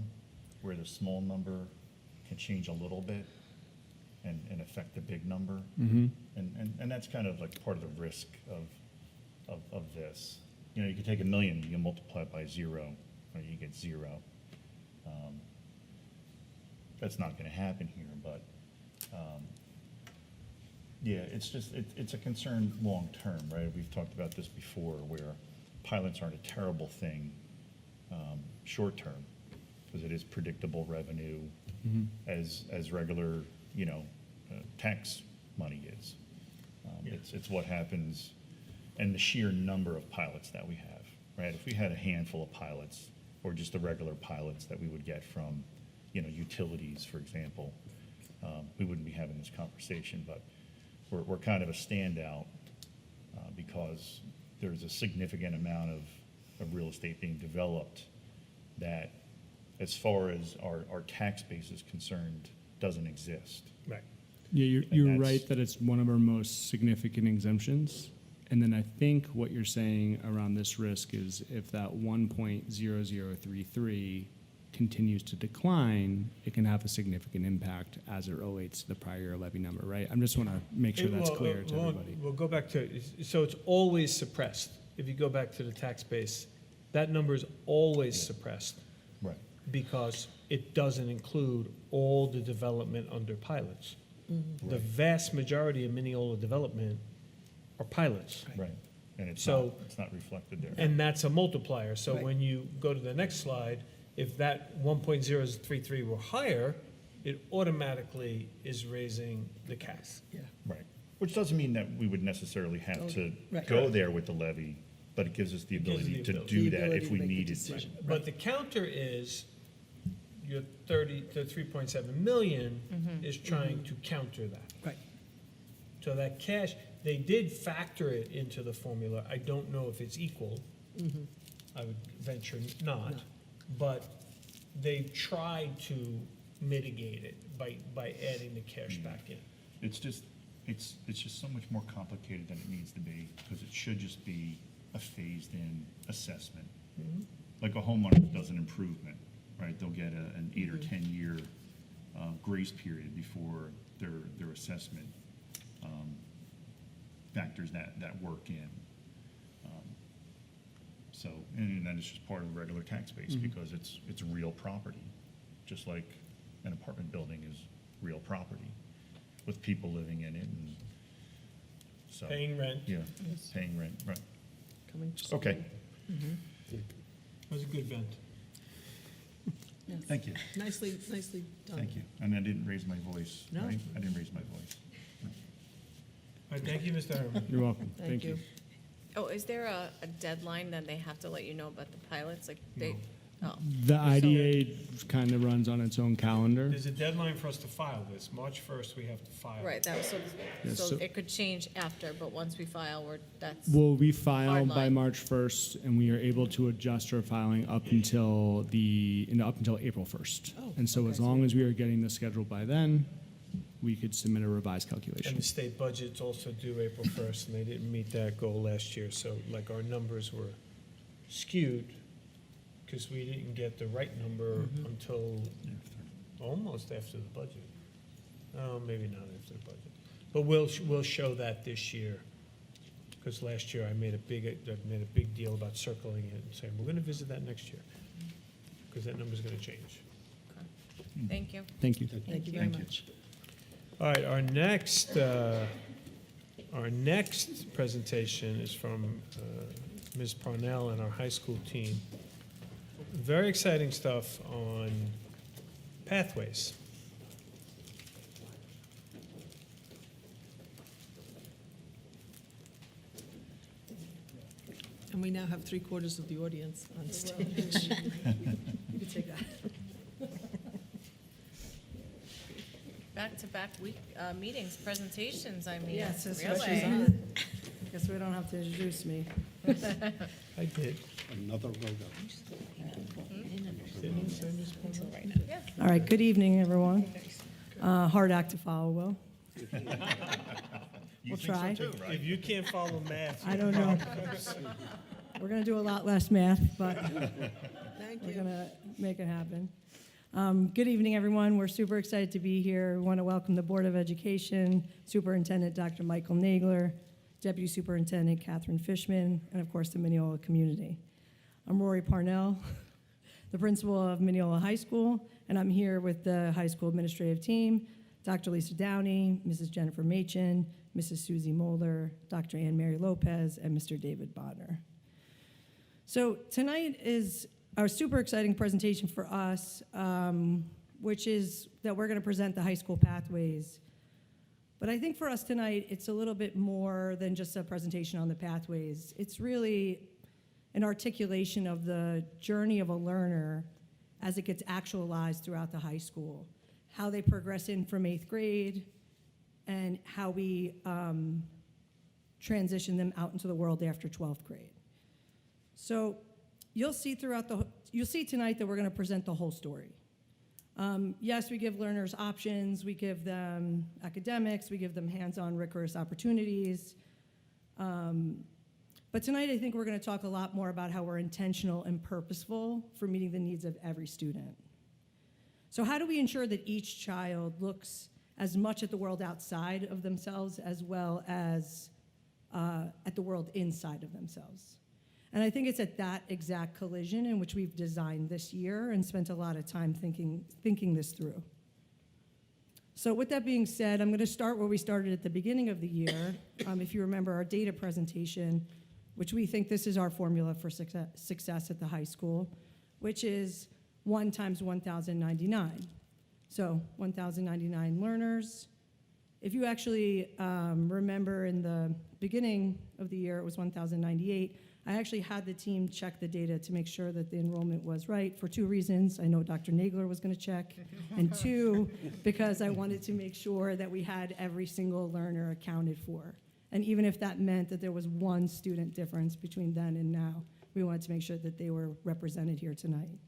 where the small number can change a little bit and affect the big number. Mm-hmm. And that's kind of like part of the risk of this. You know, you can take $1 million, you can multiply it by 0, or you get 0. That's not gonna happen here, but, yeah, it's just, it's a concern long-term, right? We've talked about this before, where pilots aren't a terrible thing, short-term, because it is predictable revenue as regular, you know, tax money is. It's what happens, and the sheer number of pilots that we have, right? If we had a handful of pilots, or just the regular pilots that we would get from, you know, utilities, for example, we wouldn't be having this conversation, but we're kind of a standout because there's a significant amount of real estate being developed that, as far as our tax base is concerned, doesn't exist. Right. Yeah, you're that's- right that it's one of our most significant exemptions. And then I think what you're saying around this risk is if that 1.0033 continues to decline, it can have a significant impact as it relates to the prior year levy number, right? I just want to make sure that's clear to everybody. We'll go back to, so it's always suppressed. If you go back to the tax base, that number is always suppressed Right. because it doesn't include all the development under pilots. The vast majority of Mineola development are pilots. Right. And it's So- not reflected there. And that's a multiplier. So Right. when you go to the next slide, if that 1.033 were higher, it automatically is raising the cap. Yeah. Right. Which doesn't mean that we would necessarily have to Right. go there with the levy, but it gives us the It gives ability the to ability. do The that ability if to we make the needed to. decision. But the counter is your 3.7 million is trying to counter that. Right. So that cash, they did factor it into the formula. I don't know if it's equal. I would venture not. No. But they tried to mitigate it by adding the cash back in. It's just so much more complicated than it needs to be, because it should just be a phased-in assessment. Like a homeowner that does an improvement, right? They'll get an 8 or 10-year grace period before their assessment factors that work in. So, and then it's just part of the regular tax base, because it's real property, just like an apartment building is real property, with people living in it, and so. Paying rent. Yeah, paying rent, right. Coming. Okay, That was a good vent. Yes. thank you, Nicely done. thank you. And I didn't raise my voice, No. right? I didn't raise my voice. All right, thank you, Mr. Herman. You're welcome. Thank you. Oh, is there a deadline that they have to let you know about the pilots? Like they, oh, The IDA kind of runs on its own calendar. There's a deadline for us to file this. March 1st, we have to file. right, that was, Yeah, so so- it could change after, but once we file, that's, Well, we file Hard by line. March 1st, and we are able to adjust our filing up until April 1st. Oh, And so okay. as long as we are getting the schedule by then, we could submit a revised And calculation. the state budget's also due April 1st, and they didn't meet that goal last year. So like our numbers were skewed because we didn't get the right number until almost after the budget. Oh, maybe not after the budget. But we'll show that this year Because last year I made a big deal about circling it and saying, we're gonna visit that next year. Because that number's gonna change. Thank you. Thank you. Thank you very much. All right, our next presentation is from Ms. Parnell and our high school team. Very exciting stuff on pathways. And we now have 3/4 of the audience on stage. You can take that. Back-to-back week, meetings, presentations, I mean, Yes, really. especially. Guess we don't have to introduce me. I did. Another logo. Didn't you say, Ms. Parnell? All right, good evening, everyone. Hard act to follow, Will. You We'll think so try. too, right? If you can't follow math. I don't know. We're going to do a lot less math, but Thank we're you. going to make it happen. Good evening, everyone. We're super excited to be here. We want to welcome the Board of Education, Superintendent Dr. Michael Nagler, Deputy Superintendent Catherine Fishman, and of course, the Mineola community. I'm Rory Parnell, the principal of Mineola High School, and I'm here with the high school administrative team, Dr. Lisa Downey, Mrs. Jennifer Machin, Mrs. Susie Molder, Dr. Ann Mary Lopez, and Mr. David Bonner. So tonight is our super exciting presentation for us, which is that we're going to present the high school pathways. But I think for us tonight, it's a little bit more than just a presentation on the pathways. It's really an articulation of the journey of a learner as it gets actualized throughout the high school, how they progress in from 8th grade, and how we transition them out into the world after 12th grade. So you'll see tonight that we're going to present the whole story. Yes, we give learners options, we give them academics, we give them hands-on rigorous opportunities. But tonight I think we're going to talk a lot more about how we're intentional and purposeful for meeting the needs of every student. So how do we ensure that each child looks as much at the world outside of themselves as well as at the world inside of themselves? And I think it's at that exact collision in which we've designed this year and spent a lot of time thinking this through. So with that being said, I'm going to start where we started at the beginning of the year. If you remember our data presentation, which we think this is our formula for success at the high school, which is 1 times 1,099. So 1,099 learners. If you actually remember in the beginning of the year, it was 1,098. I actually had the team check the data to make sure that the enrollment was right for 2 reasons. I know Dr. Nagler was going to check, and 2, because I wanted to make sure that we had every single learner accounted for. And even if that meant that there was 1 student difference between then and now, we wanted to make sure that they were represented here tonight.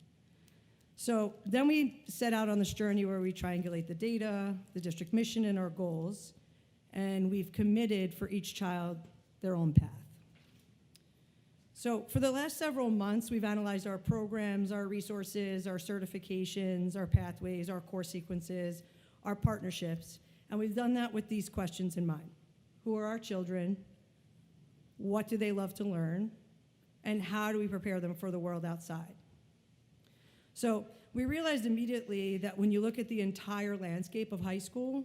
So then we set out on this journey where we triangulate the data, the district mission, and our goals, and we've committed for each child their own path. So for the last several months, we've analyzed our programs, our resources, our certifications, our pathways, our course sequences, our partnerships, and we've done that with these questions in mind. Who are our children? What do they love to learn? And how do we prepare them for the world outside? So we realized immediately that when you look at the entire landscape of high school,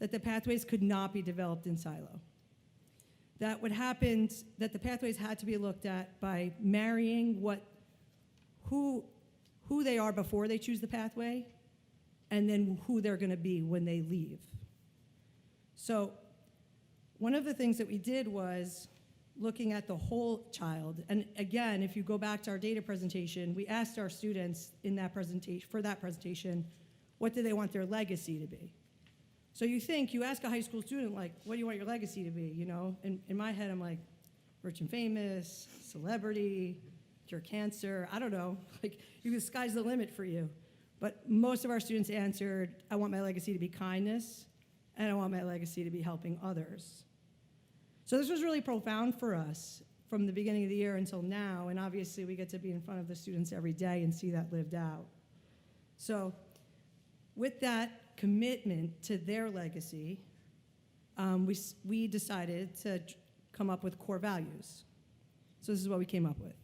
that the pathways could not be developed in silo. That what happened, that the pathways had to be looked at by marrying who they are before they choose the pathway, and then who they're going to be when they leave. So one of the things that we did was looking at the whole child. And again, if you go back to our data presentation, we asked our students in that presentation, what do they want their legacy to be? So you ask a high school student, like, what do you want your legacy to be, you know? And in my head, I'm like, rich and famous, celebrity, cure cancer, I don't know. Like, the sky's the limit for you. But most of our students answered, I want my legacy to be kindness, and I want my legacy to be helping others. So this was really profound for us from the beginning of the year until now, and obviously we get to be in front of the students every day and see that lived out. So with that commitment to their legacy, we decided to come up with core values. So this is what we came up with.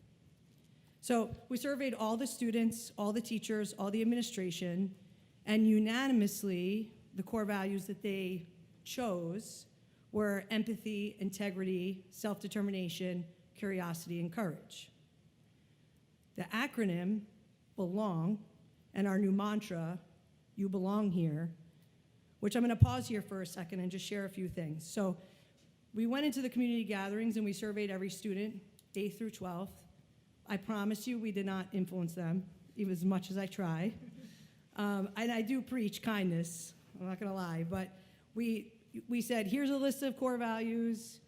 So we surveyed all the students, all the teachers, all the administration, and unanimously, the core values that they chose were empathy, integrity, self-determination, curiosity, and courage. The acronym BELONG and our new mantra, You Belong Here, which I'm going to pause here for a second and just share a few things. So we went into the community gatherings and we surveyed every student, 8th through 12th. I promise you we did not influence them, even as much as I try. And I do preach kindness, I'm not going to lie, but we said, here's a list of core values,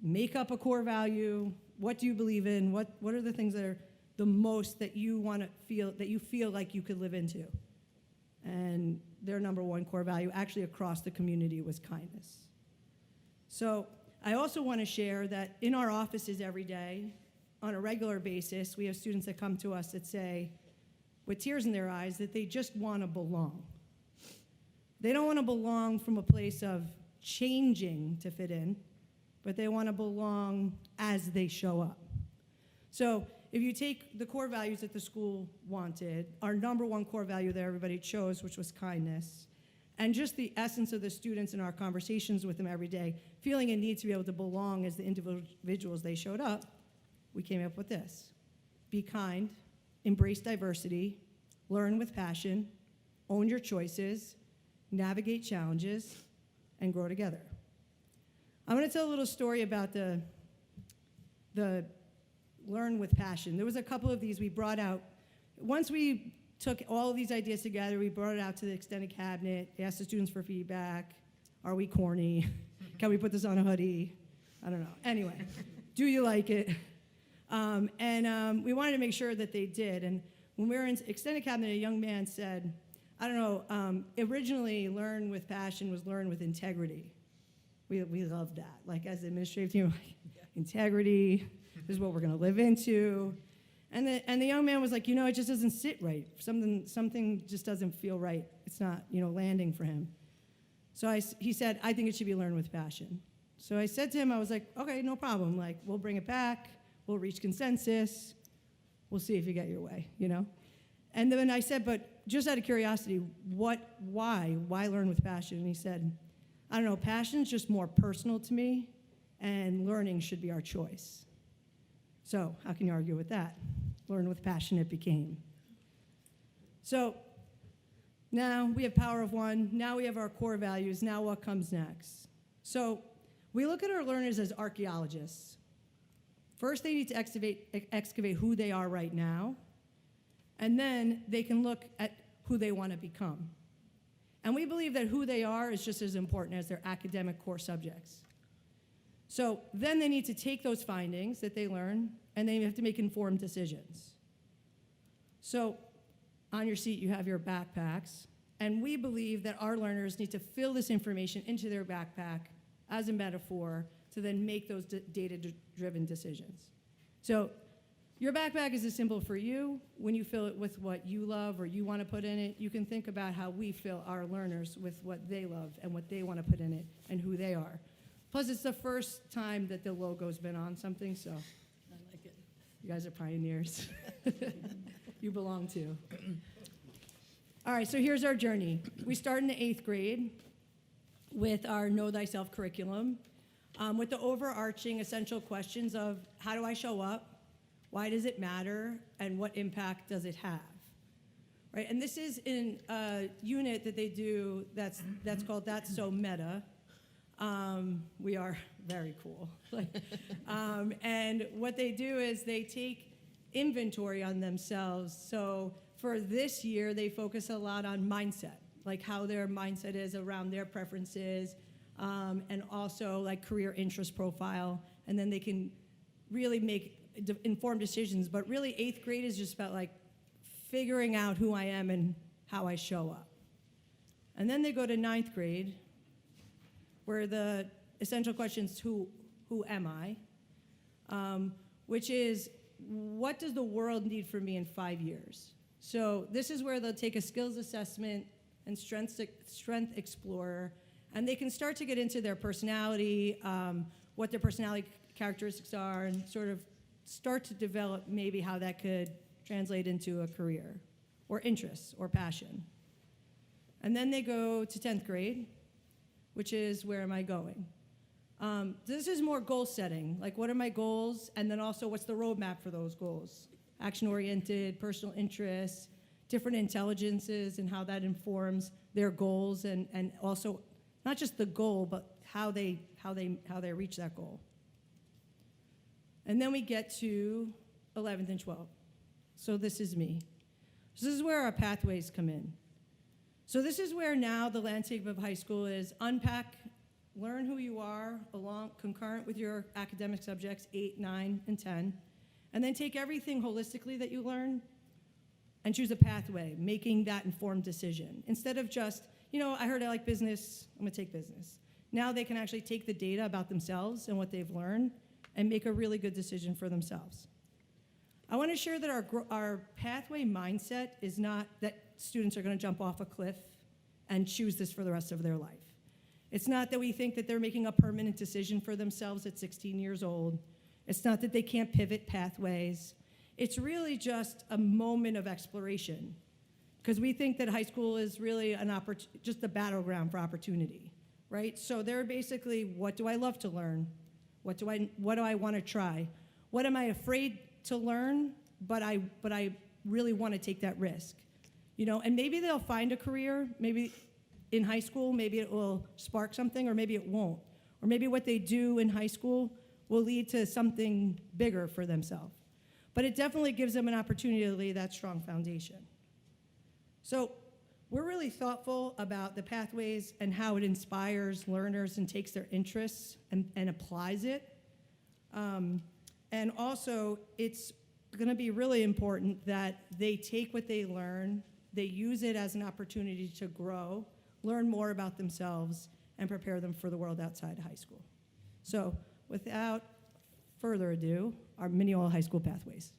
make up a core value, what do you believe in, what are the things that are the most that you want to feel, that you feel like you could live into? And their number one core value, actually across the community, was kindness. So I also want to share that in our offices every day, on a regular basis, we have students that come to us that say, with tears in their eyes, that they just want to belong. They don't want to belong from a place of changing to fit in, but they want to belong as they show up. So if you take the core values that the school wanted, our number one core value that everybody chose, which was kindness, and just the essence of the students in our conversations with them every day, feeling a need to be able to belong as the individuals they showed up, we came up with this. Be kind, embrace diversity, learn with passion, own your choices, navigate challenges, and grow together. I'm going to tell a little story about the learn with passion. There was a couple of these we brought out. Once we took all of these ideas together, we brought it out to the extended cabinet, asked the students for feedback. Are we corny? Can we put this on a hoodie? I don't know. Anyway, do you like it? We wanted to make sure that they did. And when we were in extended cabinet, a young man said, I don't know, originally learn with passion was learn with integrity. We loved that. Like as the administrative team, like, integrity, this is what we're going to live into. And the young man was like, it just doesn't sit right. Something just doesn't feel right. It's not, landing for him. So he said, I think it should be learned with passion. So I said to him, I was like, okay, no problem. Like, we'll bring it back. We'll reach consensus. We'll see if you get your way, And then I said, but just out of curiosity, why learn with passion? And he said, I don't know, passion's just more personal to me, and learning should be our choice. So how can you argue with that? Learn with passion it became. So now we have power of one. Now we have our core values. Now what comes next? So we look at our learners as archaeologists. First, they need to excavate who they are right now, and then they can look at who they want to become. And we believe that who they are is just as important as their academic core subjects. So then they need to take those findings that they learn, and they have to make informed decisions. So on your seat, you have your backpacks, and we believe that our learners need to fill this information into their backpack as a metaphor to then make those data-driven decisions. So your backpack is as simple for you. When you fill it with what you love or you want to put in it, you can think about how we fill our learners with what they love and what they want to put in it and who they are. Plus, it's the first time that the logo's been on something, so I like it. you guys are pioneers. You belong to. All right, so here's our journey. We start in the 8th grade with our Know Thyself curriculum, with the overarching essential questions of how do I show up, why does it matter, and what impact does it have? Right, and this is in a unit that they do that's called That's So Meta. We are very cool. And what they do is they take inventory on themselves. So for this year, they focus a lot on mindset, like how their mindset is around their preferences, and also like career interest profile. And then they can really make informed decisions. But really, 8th grade is just about like figuring out who I am and how I show up. And then they go to 9th grade, where the essential questions, who am I? Which is, what does the world need from me in 5 years? So this is where they'll take a skills assessment and strength explorer, and they can start to get into their personality, what their personality characteristics are, and sort of start to develop maybe how that could translate into a career or interests or passion. And then they go to 10th grade, which is where am I going? This is more goal setting, like what are my goals, and then also what's the roadmap for those goals? Action-oriented, personal interests, different intelligences, and how that informs their goals, and also not just the goal, but how they reach that goal. And then we get to 11th and 12th. So this is me. This is where our pathways come in. So this is where now the landscape of high school is unpack, learn who you are along concurrent with your academic subjects 8, 9, and 10, and then take everything holistically that you learn and choose a pathway, making that informed decision. Instead of just, I heard I like business, I'm gonna take business. Now they can actually take the data about themselves and what they've learned and make a really good decision for themselves. I want to share that our pathway mindset is not that students are going to jump off a cliff and choose this for the rest of their life. It's not that we think that they're making a permanent decision for themselves at 16 years old. It's not that they can't pivot pathways. It's really just a moment of exploration, because we think that high school is really just a battleground for opportunity, right? So they're basically, what do I love to learn? What do I want to try? What am I afraid to learn, but I really want to take that risk? And maybe they'll find a career, maybe in high school, maybe it will spark something, or maybe it won't. Or maybe what they do in high school will lead to something bigger for themselves. But it definitely gives them an opportunity to lay that strong foundation. So we're really thoughtful about the pathways and how it inspires learners and takes their interests and applies it. And also, it's going to be really important that they take what they learn, they use it as an opportunity to grow, learn more about themselves, and prepare them for the world outside high school. So without further ado, our Mineola High School pathways.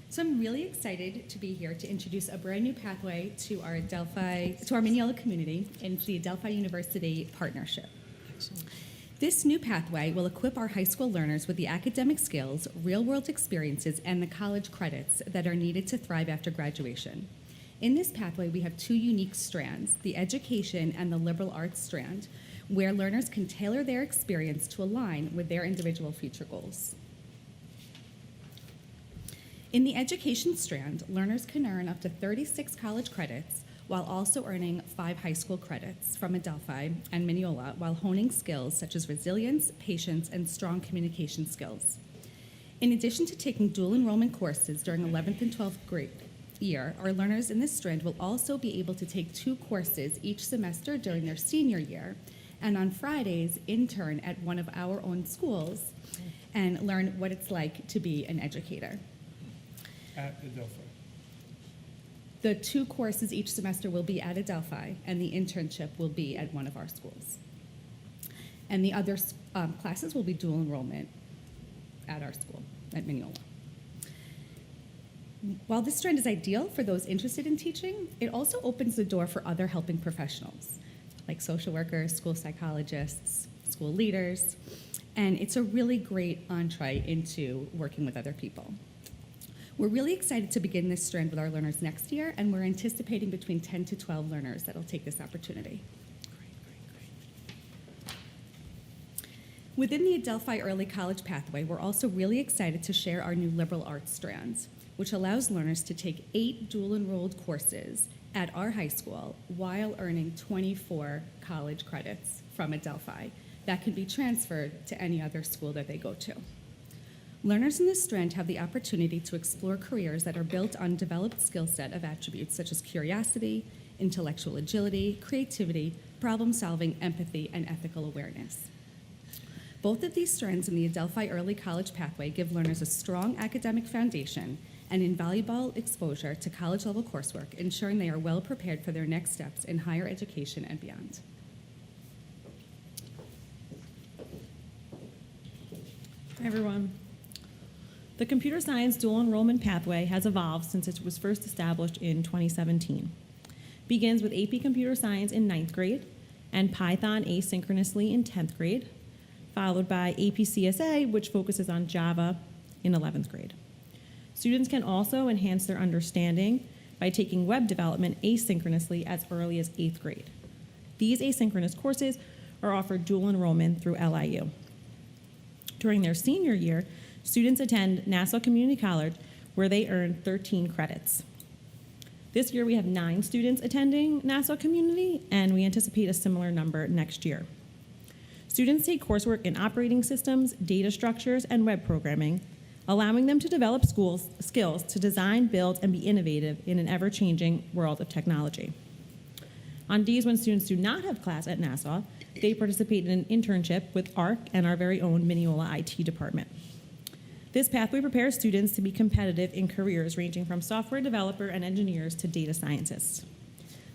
So I'm really excited to be here to introduce a brand new pathway to our Mineola community and the Adelphi University partnership. Excellent. This new pathway will equip our high school learners with the academic skills, real-world experiences, and the college credits that are needed to thrive after graduation. In this pathway, we have two unique strands, the education and the liberal arts strand, where learners can tailor their experience to align with their individual future goals. In the education strand, learners can earn up to 36 college credits while also earning 5 high school credits from Adelphi and Mineola while honing skills such as resilience, patience, and strong communication skills. In addition to taking dual enrollment courses during 11th and 12th grade year, our learners in this strand will also be able to take 2 courses each semester during their senior year, and on Fridays intern at one of our own schools and learn what it's like to be an educator. At Adelphi. The 2 courses each semester will be at Adelphi, and the internship will be at one of our schools. And the other classes will be dual enrollment at our school, at Mineola. While this strand is ideal for those interested in teaching, it also opens the door for other helping professionals, like social workers, school psychologists, school leaders, and it's a really great entree into working with other people. We're really excited to begin this strand with our learners next year, and we're anticipating between 10 to 12 learners that will take this opportunity. Within the Adelphi Early College Pathway, we're also really excited to share our new liberal arts strands, which allows learners to take 8 dual-enrolled courses at our high school while earning 24 college credits from Adelphi that can be transferred to any other school that they go to. Learners in this strand have the opportunity to explore careers that are built on a developed skill set of attributes such as curiosity, intellectual agility, creativity, problem-solving, empathy, and ethical awareness. Both of these strands in the Adelphi Early College Pathway give learners a strong academic foundation and invaluable exposure to college-level coursework, ensuring they are well prepared for their next steps in higher education and beyond. Hi, everyone. The computer science dual enrollment pathway has evolved since it was first established in 2017. begins with AP Computer Science in 9th grade and Python asynchronously in 10th grade, followed by AP CSA, which focuses on Java in 11th grade. Students can also enhance their understanding by taking web development asynchronously as early as 8th grade. These asynchronous courses are offered dual enrollment through LIU. During their senior year, students attend Nassau Community College, where they earn 13 credits. This year, we have 9 students attending Nassau Community, and we anticipate a similar number next year. Students take coursework in operating systems, data structures, and web programming, allowing them to develop skills to design, build, and be innovative in an ever-changing world of technology. On days when students do not have class at Nassau, they participate in an internship with ARC and our very own Mineola IT department. This pathway prepares students to be competitive in careers ranging from software developer and engineers to data scientists.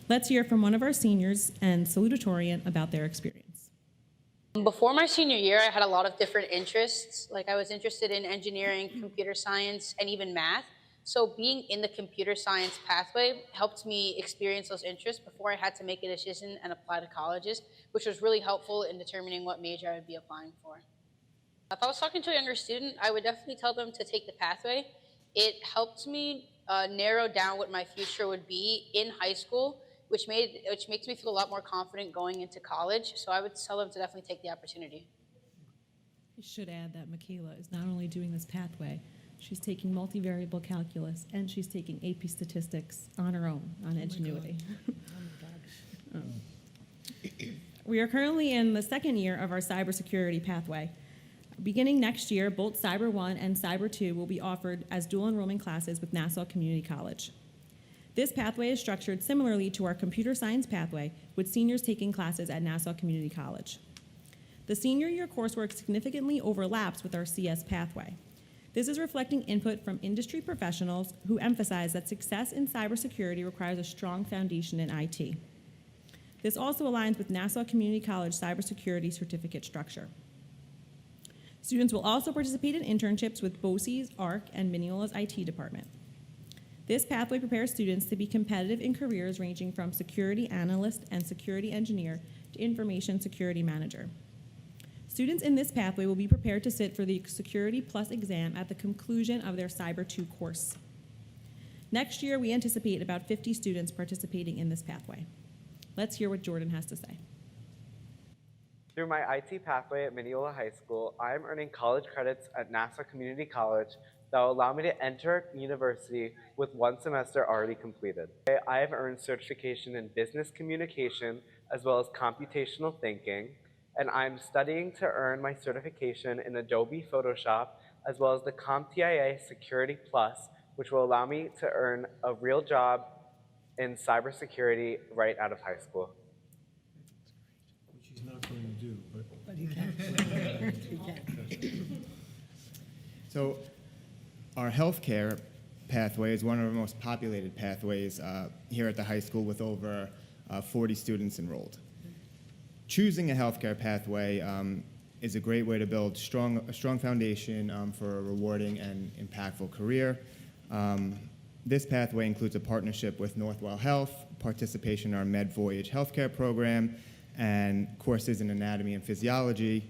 Let's hear from one of our seniors and salutatorian about their experience. Before my senior year, I had a lot of different interests. Like I was interested in engineering, computer science, and even math. So being in the computer science pathway helped me experience those interests before I had to make a decision and apply to colleges, which was really helpful in determining what major I would be applying for. If I was talking to a younger student, I would definitely tell them to take the pathway. It helped me narrow down what my future would be in high school, which makes me feel a lot more confident going into college. So I would tell them to definitely take the opportunity. I should add that Michaela is not only doing this pathway, she's taking multivariable calculus and she's taking AP statistics on her own on Edgenuity. We are currently in the second year of our cybersecurity pathway. Beginning next year, both Cyber 1 and Cyber 2 will be offered as dual enrollment classes with Nassau Community College. This pathway is structured similarly to our computer science pathway, with seniors taking classes at Nassau Community College. The senior year coursework significantly overlaps with our CS pathway. This is reflecting input from industry professionals who emphasize that success in cybersecurity requires a strong foundation in IT. This also aligns with Nassau Community College cybersecurity certificate structure. Students will also participate in internships with BOCES, ARC, and Mineola's IT department. This pathway prepares students to be competitive in careers ranging from security analyst and security engineer to information security manager. Students in this pathway will be prepared to sit for the Security Plus exam at the conclusion of their Cyber 2 course. Next year, we anticipate about 50 students participating in this pathway. Let's hear what Jordan has to say. Through my IT pathway at Mineola High School, I am earning college credits at Nassau Community College that will allow me to enter university with 1 semester already completed. I have earned certification in business communication as well as computational thinking, and I'm studying to earn my certification in Adobe Photoshop as well as the CompTIA Security Plus, which will allow me to earn a real job in cybersecurity right out of high school. Which he's not going to do, But you can. You can. So our healthcare pathway is one of our most populated pathways here at the high school with over 40 students enrolled. Choosing a healthcare pathway is a great way to build a strong foundation for a rewarding and impactful career. This pathway includes a partnership with Northwell Health, participation in our MedVoyage healthcare program, and courses in anatomy and physiology,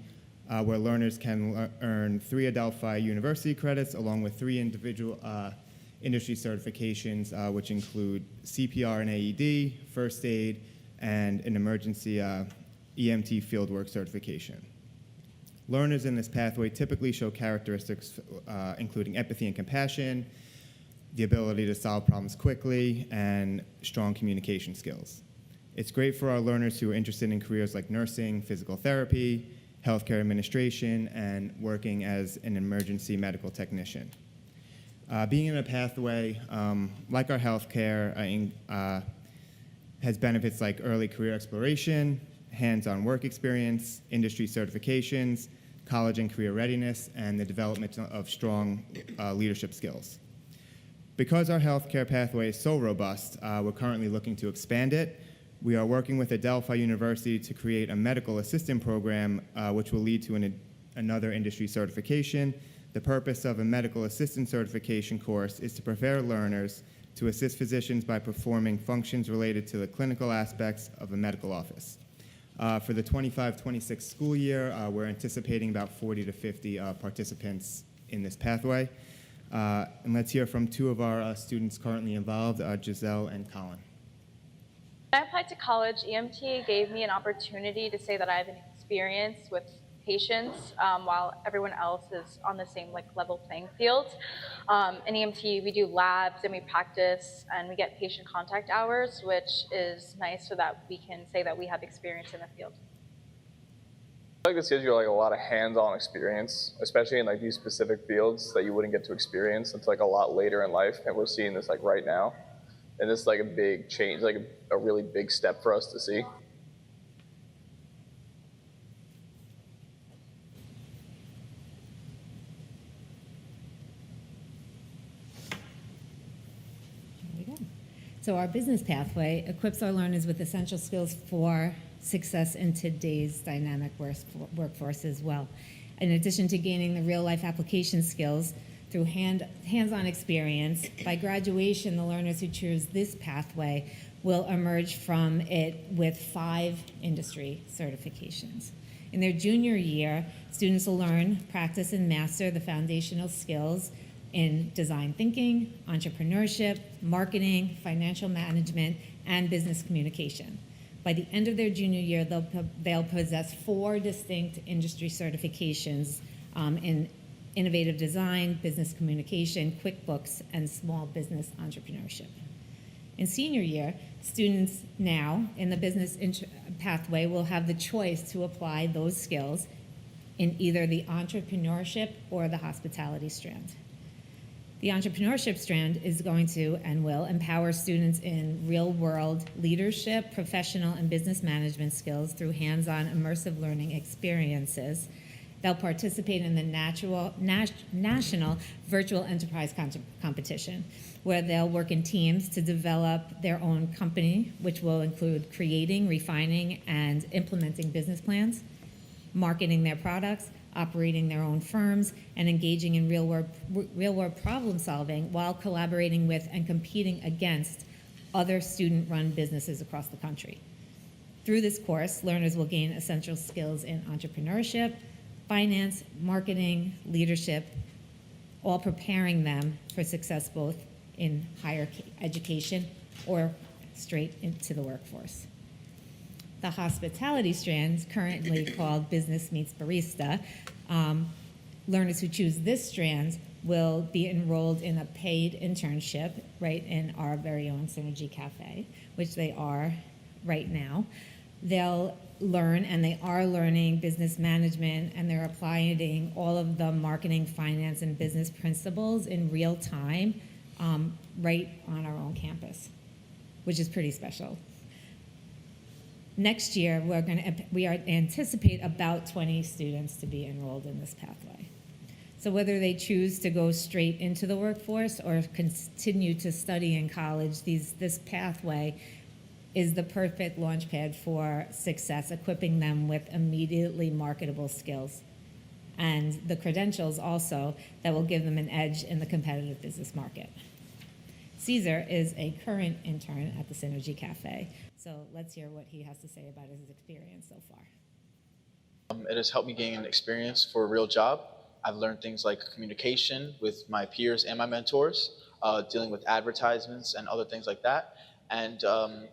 where learners can earn 3 Adelphi University credits along with 3 individual industry certifications, which include CPR and AED, first aid, and an emergency EMT fieldwork certification. Learners in this pathway typically show characteristics including empathy and compassion, the ability to solve problems quickly, and strong communication skills. It's great for our learners who are interested in careers like nursing, physical therapy, healthcare administration, and working as an emergency medical technician. Being in a pathway like our healthcare has benefits like early career exploration, hands-on work experience, industry certifications, college and career readiness, and the development of strong leadership skills. Because our healthcare pathway is so robust, we're currently looking to expand it. We are working with Adelphi University to create a medical assistant program, which will lead to another industry certification. The purpose of a medical assistant certification course is to prepare learners to assist physicians by performing functions related to the clinical aspects of a medical office. For the 25-26 school year, we're anticipating about 40 to 50 participants in this pathway. And let's hear from two of our students currently involved, Giselle and Colin. When I applied to college, EMT gave me an opportunity to say that I have an experience with patients while everyone else is on the same level playing field. In EMT, we do labs and we practice and we get patient contact hours, which is nice so that we can say that we have experience in the field. I feel like this gives you like a lot of hands-on experience, especially in like these specific fields that you wouldn't get to experience until like a lot later in life, and we're seeing this like right now. And this is like a big change, like a really big step for us to see. So our business pathway equips our learners with essential skills for success in today's dynamic workforce as well. In addition to gaining the real-life application skills through hands-on experience, by graduation, the learners who choose this pathway will emerge from it with 5 industry certifications. In their junior year, students will learn, practice, and master the foundational skills in design thinking, entrepreneurship, marketing, financial management, and business communication. By the end of their junior year, they'll possess 4 distinct industry certifications in innovative design, business communication, QuickBooks, and small business entrepreneurship. In senior year, students now in the business pathway will have the choice to apply those skills in either the entrepreneurship or the hospitality strand. The entrepreneurship strand is going to and will empower students in real-world leadership, professional, and business management skills through hands-on immersive learning experiences. They'll participate in the national virtual enterprise competition, where they'll work in teams to develop their own company, which will include creating, refining, and implementing business plans, marketing their products, operating their own firms, and engaging in real-world problem solving while collaborating with and competing against other student-run businesses across the country. Through this course, learners will gain essential skills in entrepreneurship, finance, marketing, leadership, all preparing them for success both in higher education or straight into the workforce. The hospitality strand, currently called Business Meets Barista, learners who choose this strand will be enrolled in a paid internship right in our very own Synergy Cafe, which they are right now. They'll learn, and they are learning, business management, and they're applying all of the marketing, finance, and business principles in real time right on our own campus, which is pretty special. Next year, we anticipate about 20 students to be enrolled in this pathway. So whether they choose to go straight into the workforce or continue to study in college, this pathway is the perfect launchpad for success, equipping them with immediately marketable skills and the credentials also that will give them an edge in the competitive business market. Caesar is a current intern at the Synergy Cafe, so let's hear what he has to say about his experience so far. It has helped me gain experience for a real job. I've learned things like communication with my peers and my mentors, dealing with advertisements and other things like that, and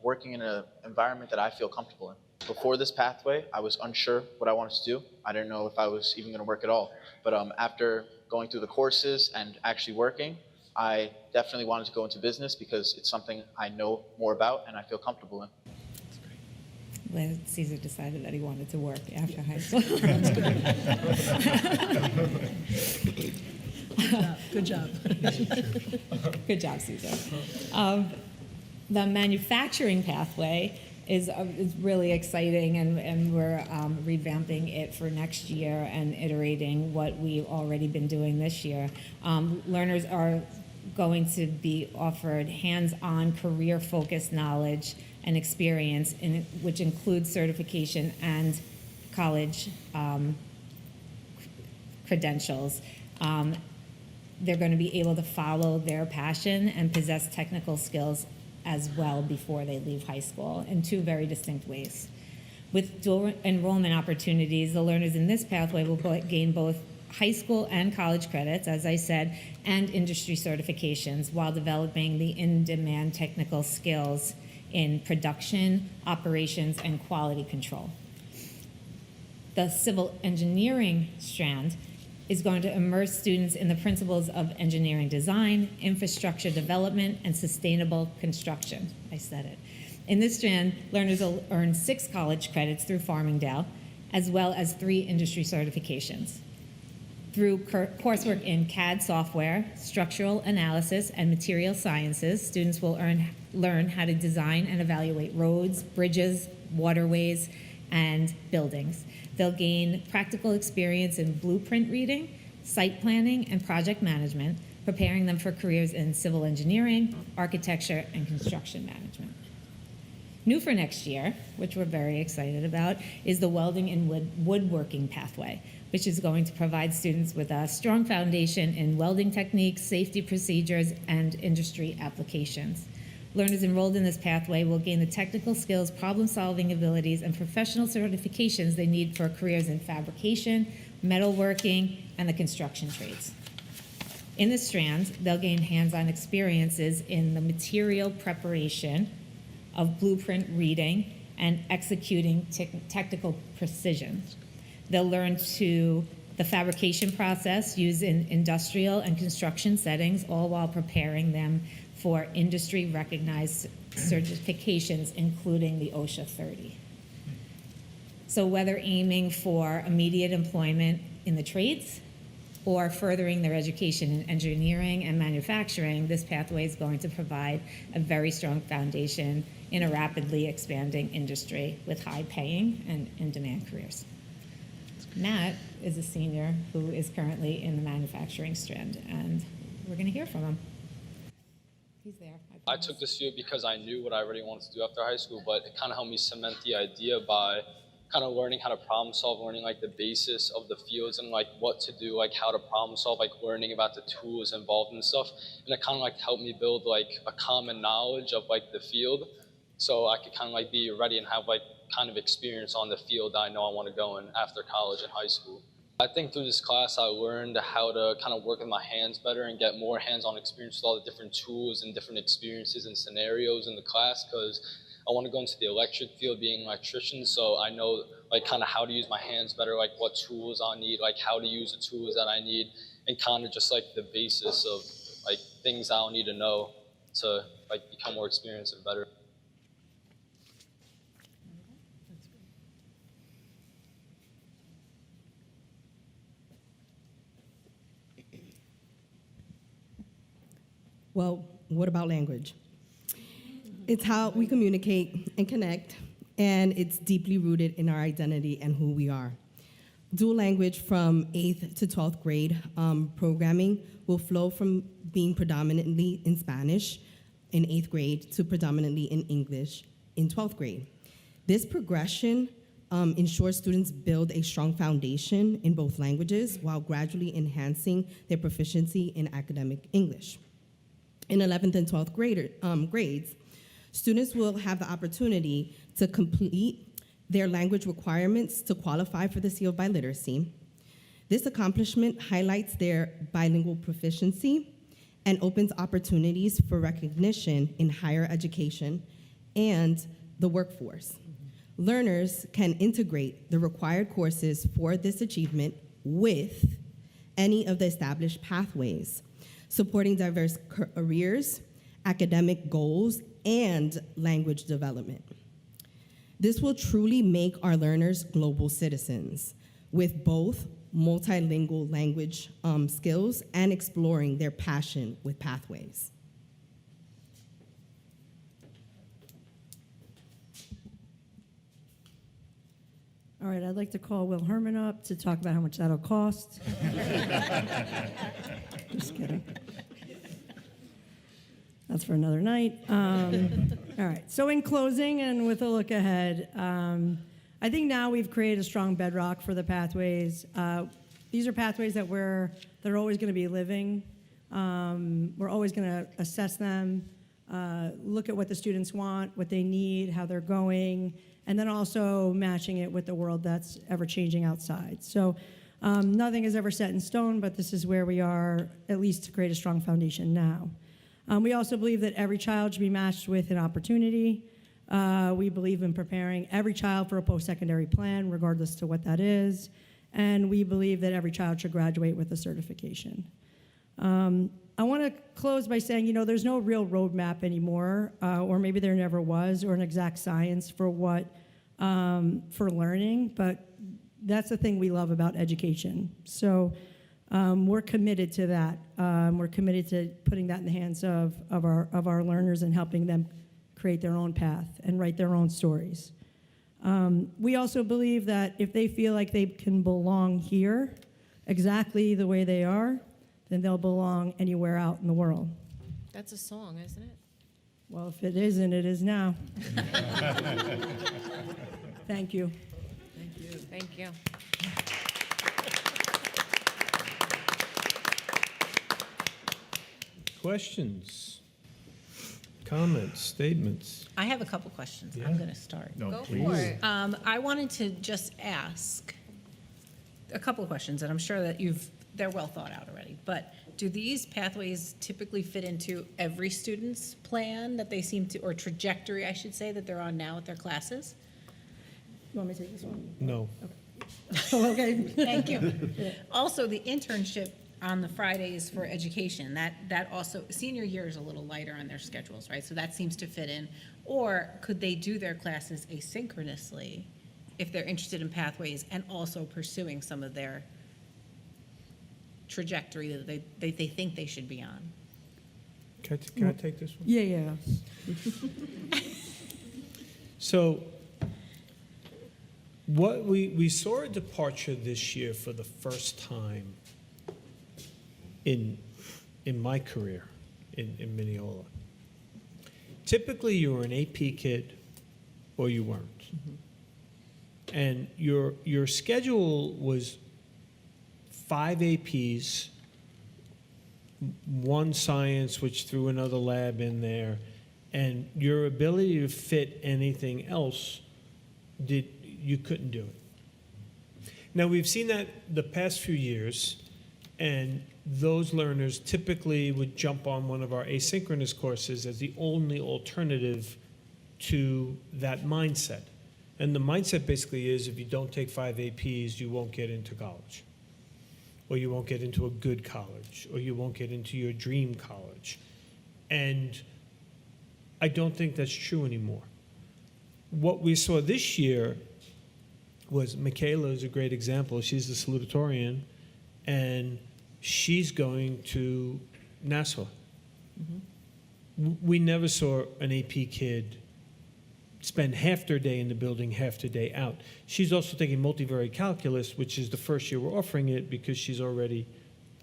working in an environment that I feel comfortable in. Before this pathway, I was unsure what I wanted to do. I didn't know if I was even going to work at all. But after going through the courses and actually working, I definitely wanted to go into business because it's something I know more about and I feel comfortable in. Well, Caesar decided that he wanted to work after high school. Good job. Good job, Caesar. The manufacturing pathway is really exciting, and we're revamping it for next year and iterating what we've already been doing this year. Learners are going to be offered hands-on career-focused knowledge and experience, which includes certification and college credentials. they're going to be able to follow their passion and possess technical skills as well before they leave high school in two very distinct ways. With dual enrollment opportunities, the learners in this pathway will gain both high school and college credits, as I said, and industry certifications while developing the in-demand technical skills in production, operations, and quality control. The civil engineering strand is going to immerse students in the principles of engineering design, infrastructure development, and sustainable construction. I said it. In this strand, learners will earn 6 college credits through Farmingdale, as well as 3 industry certifications. Through coursework in CAD software, structural analysis, and material sciences, students will learn how to design and evaluate roads, bridges, waterways, and buildings. They'll gain practical experience in blueprint reading, site planning, and project management, preparing them for careers in civil engineering, architecture, and construction management. New for next year, which we're very excited about, is the welding and woodworking pathway, which is going to provide students with a strong foundation in welding techniques, safety procedures, and industry applications. Learners enrolled in this pathway will gain the technical skills, problem-solving abilities, and professional certifications they need for careers in fabrication, metalworking, and the construction trades. In this strand, they'll gain hands-on experiences in the material preparation of blueprint reading and executing technical precision. They'll learn the fabrication process used in industrial and construction settings, all while preparing them for industry-recognized certifications, including the OSHA 30. So whether aiming for immediate employment in the trades or furthering their education in engineering and manufacturing, this pathway is going to provide a very strong foundation in a rapidly expanding industry with high-paying and in-demand careers. Matt is a senior who is currently in the manufacturing strand, and we're going to hear from him. He's there. I took this field because I knew what I really wanted to do after high school, but it kind of helped me cement the idea by kind of learning how to problem solve, learning like the basis of the fields and like what to do, like how to problem solve, like learning about the tools involved and stuff. And it kind of like helped me build like a common knowledge of like the field, so I could kind of like be ready and have like kind of experience on the field that I know I want to go in after college and high school. I think through this class I learned how to kind of work with my hands better and get more hands-on experience with all the different tools and different experiences and scenarios in the class, because I want to go into the electric field being an electrician, so I know like kind of how to use my hands better, like what tools I need, like how to use the tools that I need, and kind of just like the basis of like things I'll need to know to like become more experienced and better. Well, what about language? It's how we communicate and connect, and it's deeply rooted in our identity and who we are. Dual language from 8th to 12th grade programming will flow from being predominantly in Spanish in 8th grade to predominantly in English in 12th grade. This progression ensures students build a strong foundation in both languages while gradually enhancing their proficiency in academic English. In 11th and 12th grades, students will have the opportunity to complete their language requirements to qualify for the Seal of Biliteracy. This accomplishment highlights their bilingual proficiency and opens opportunities for recognition in higher education and the workforce. Learners can integrate the required courses for this achievement with any of the established pathways, supporting diverse careers, academic goals, and language development. This will truly make our learners global citizens with both multilingual language skills and exploring their passion with pathways. All right, I'd like to call Will Herman up to talk about how much that'll cost. Just kidding. That's for another night. All right, so in closing and with a look ahead, I think now we've created a strong bedrock for the pathways. These are pathways that are always going to be living. We're always going to assess them, look at what the students want, what they need, how they're going, and then also matching it with the world that's ever changing outside. So nothing is ever set in stone, but this is where we are, at least to create a strong foundation now. We also believe that every child should be matched with an opportunity. We believe in preparing every child for a post-secondary plan, regardless to what that is. And we believe that every child should graduate with a certification. I want to close by saying, you know, there's no real roadmap anymore, or maybe there never was, or an exact science for what, for learning, but that's the thing we love about education. So we're committed to that. We're committed to putting that in the hands of our learners and helping them create their own path and write their own stories. We also believe that if they feel like they can belong here exactly the way they are, then they'll belong anywhere out in the world. That's a song, isn't it? Well, if it isn't, it is now. Thank you. Thank you. Questions, comments, statements? I have a couple questions. Yeah. I'm going to start. No, Go please. for it. I wanted to just ask a couple of questions, and I'm sure that they're well thought out already. But do these pathways typically fit into every student's plan that they seem to, or trajectory, I should say, that they're on now with their classes? You want me to take this one? No. Okay. Thank you. Also, the internship on the Fridays for education, that also, senior year is a little lighter on their schedules, right? So that seems to fit in. Or could they do their classes asynchronously if they're interested in pathways and also pursuing some of their trajectory that they think they should be on? Can I take this one? Yeah. So what we saw a departure this year for the first time in my career in Mineola. Typically, you were an AP kid or you weren't. And your schedule was 5 APs, 1 science, which threw another lab in there, and your ability to fit anything else, you couldn't do it. Now, we've seen that the past few years, and those learners typically would jump on one of our asynchronous courses as the only alternative to that mindset. And the mindset basically is if you don't take 5 APs, you won't get into college, or you won't get into a good college, or you won't get into your dream college. And I don't think that's true anymore. What we saw this year was Michaela is a great example. She's the salutatorian, and she's going to Nassau. We never saw an AP kid spend half their day in the building, half their day out. She's also taking multivariate calculus, which is the first year we're offering it because she's already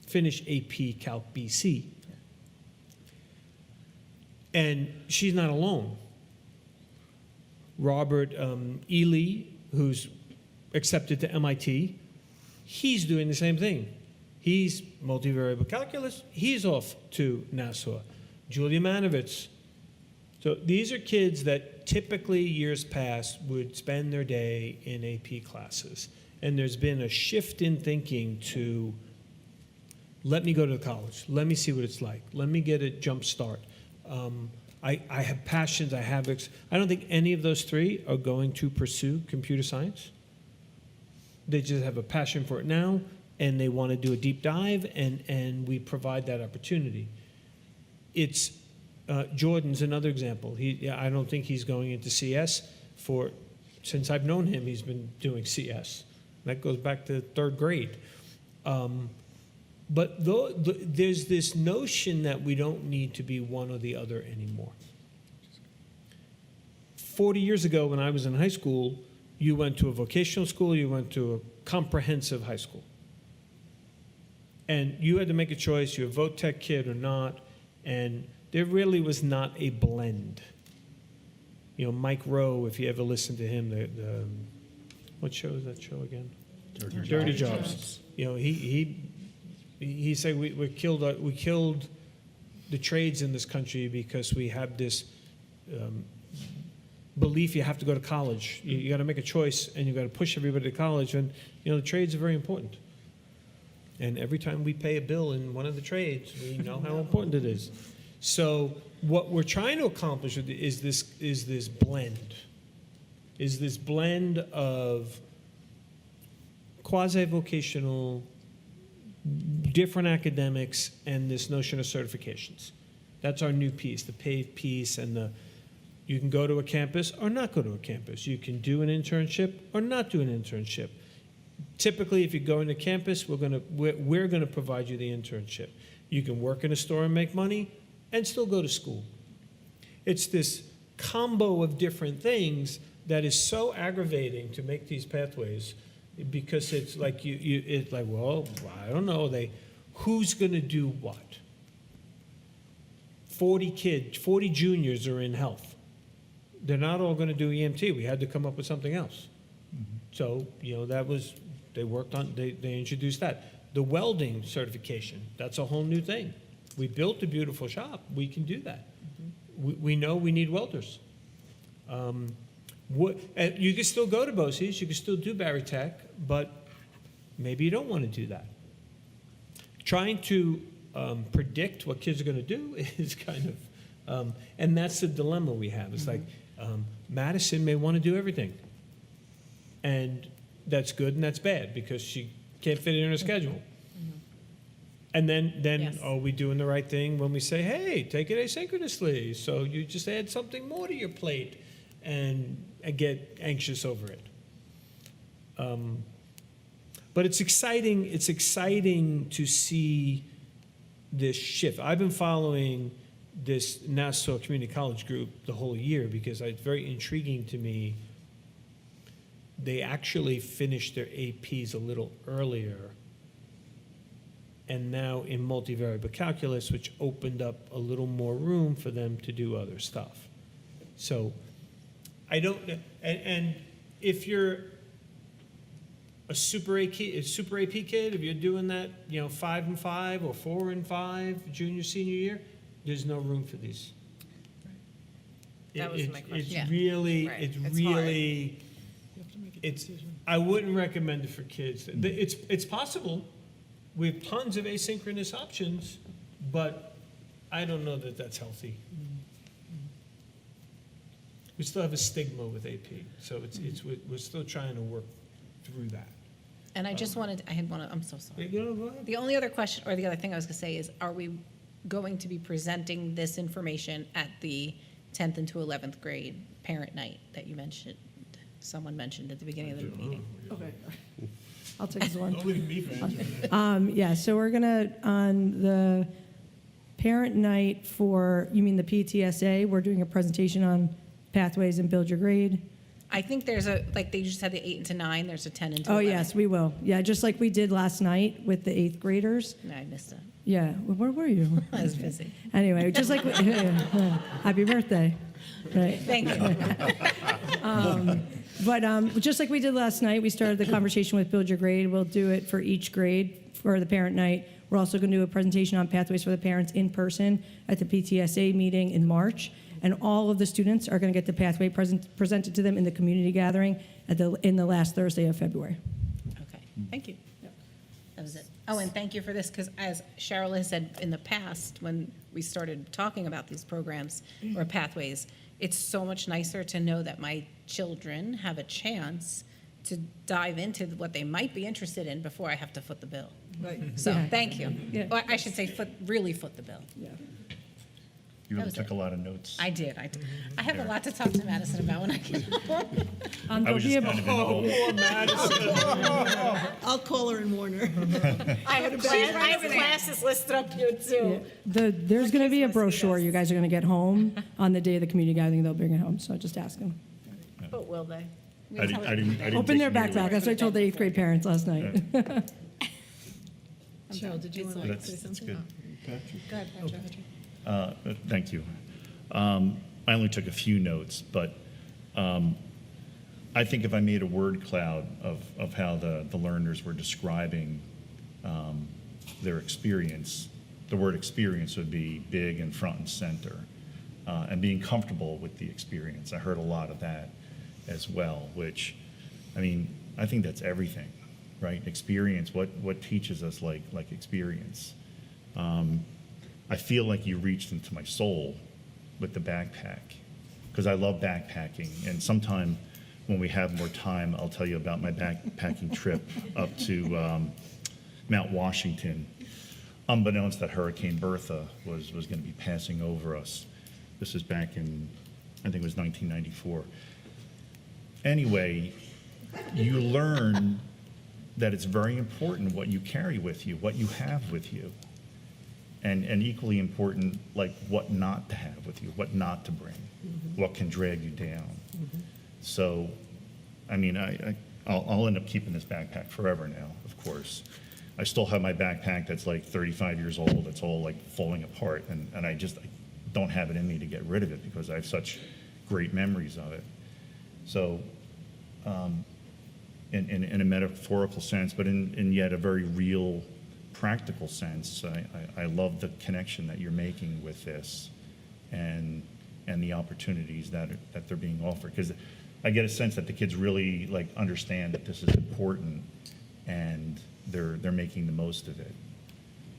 finished AP Calc BC. And she's not alone. Robert Ely, who's accepted to MIT, he's doing the same thing. He's multivariable calculus. He's off to Nassau. Julia Manovitz. So these are kids that typically years past would spend their day in AP classes. And there's been a shift in thinking to, let me go to college. Let me see what it's like. Let me get a jump start. I have passions. I don't think any of those 3 are going to pursue computer science. They just have a passion for it now, and they want to do a deep dive, and we provide that opportunity. It's Jordan's another example. I don't think he's going into CS. Since I've known him, he's been doing CS. That goes back to 3rd grade. But there's this notion that we don't need to be one or the other anymore. 40 years ago, when I was in high school, you went to a vocational school, you went to a comprehensive high school. And you had to make a choice, you're a voc tech kid or not, and there really was not a blend. You know, Mike Rowe, if you ever listen to him, what show is that show again? Dirty Dirty Jobs. You know, he He said we killed the trades in this country because we have this belief you have to go to college. You got to make a choice, and you got to push everybody to college. And the trades are very important. And every time we pay a bill in one of the trades, we know how important it is. So what we're trying to accomplish is this blend of quasi-vocational, different academics, and this notion of certifications. That's our new piece, the PAVE piece, and you can go to a campus or not go to a campus. You can do an internship or not do an internship. Typically, if you go into campus, we're gonna provide you the internship. You can work in a store and make money and still go to school. It's this combo of different things that is so aggravating to make these pathways, because it's like it's like, well, I don't know, who's gonna do what? 40 juniors are in health. They're not all gonna do EMT. We had to come up with something else. So, they worked on, they introduced that. The welding certification, that's a whole new thing. We built a beautiful shop. We can do that. We know we need welders. You can still go to BOCES, you can still do Barry Tech, but maybe you don't want to do that. Trying to predict what kids are going to do is kind of, and that's the dilemma we have. It's like Madison may want to do everything. And that's good and that's bad because she can't fit it in her schedule. And then Yes. are we doing the right thing when we say, hey, take it asynchronously? So you just add something more to your plate and get anxious over it. But it's exciting. It's exciting to see this shift. I've been following this Nassau Community College group the whole year because it's very intriguing to me. They actually finished their APs a little earlier, and now in multivariable calculus, which opened up a little more room for them to do other stuff. So I don't, and if you're a super AP kid, if you're doing that, 5 and 5 or 4 and 5 junior, senior year, there's no room for these. That was my question. It's Yeah. really, Right. it's It's really, I wouldn't recommend it for kids. It's possible. We have tons of asynchronous options, but I don't know that that's healthy. We still have a stigma with AP, so we're still trying to work through that. And I just I'm so sorry. Go ahead. The only other question, or the other thing I was gonna say is, are we going to be presenting this information at the 10th and to 11th grade parent night that you mentioned? Someone mentioned at the beginning of the meeting. Okay. I'll take this one. Don't leave me for answering. Yeah, so we're gonna, on the parent night for, you mean the PTSA, we're doing a presentation on pathways and build your grade. I think there's they just had the 8 and to 9, there's a 10 and to Oh, 11. yes, we will. Yeah, just like we did last night with the 8th graders. No, I missed it. Yeah, where were you? I was busy. Anyway, just like, happy birthday. Right. Thank you. But just like we did last night, we started the conversation with Build Your Grade. We'll do it for each grade for the parent night. We're also going to do a presentation on pathways for the parents in person at the PTSA meeting in March. And all of the students are going to get the pathway presented to them in the community gathering in the last Thursday of February. Okay, thank you. That was it. Oh, and thank you for this, because as Cheryl has said in the past, when we started talking about these programs or pathways, it's so much nicer to know that my children have a chance to dive into what they might be interested in before I have to foot the bill. Right. So, Yeah. thank you. Yeah. Or I should say, really foot the bill. Yeah. You That really was took it. a lot of notes. I did. I have a lot to talk to Madison about when I get home. I There'll was be just a- kind of in awe. I'll call her and warn her. I have classes listed up here too. There's going to be a brochure you guys are going to get home on the day of the community gathering. They'll bring it home, so just ask them. But will they? I didn't Open their take it away. backpack. That's what I told the 8th grade parents last night. Cheryl, did you want to That's say something? good. Go ahead, Patrick. Thank you. I only took a few notes, but I think if I made a word cloud of how the learners were describing their experience, the word experience would be big and front and center, and being comfortable with the experience. I heard a lot of that as well, which, I mean, I think that's everything, right? Experience, what teaches us like experience? I feel like you reached into my soul with the backpack, because I love backpacking, and sometime when we have more time, I'll tell you about my backpacking trip up to Mount Washington, unbeknownst that Hurricane Bertha was going to be passing over us. This was back in, I think it was 1994. Anyway, you learn that it's very important what you carry with you, what you have with you. And equally important, like what not to have with you, what not to bring, what can drag you down. So, I mean, I'll end up keeping this backpack forever now, of course. I still have my backpack that's like 35 years old. It's all like falling apart, and I don't have it in me to get rid of it because I have such great memories of it. So, in a metaphorical sense, but in yet a very real, practical sense, I love the connection that you're making with this, and the opportunities that they're being offered. Because I get a sense that the kids really like understand that this is important, and they're making the most of it.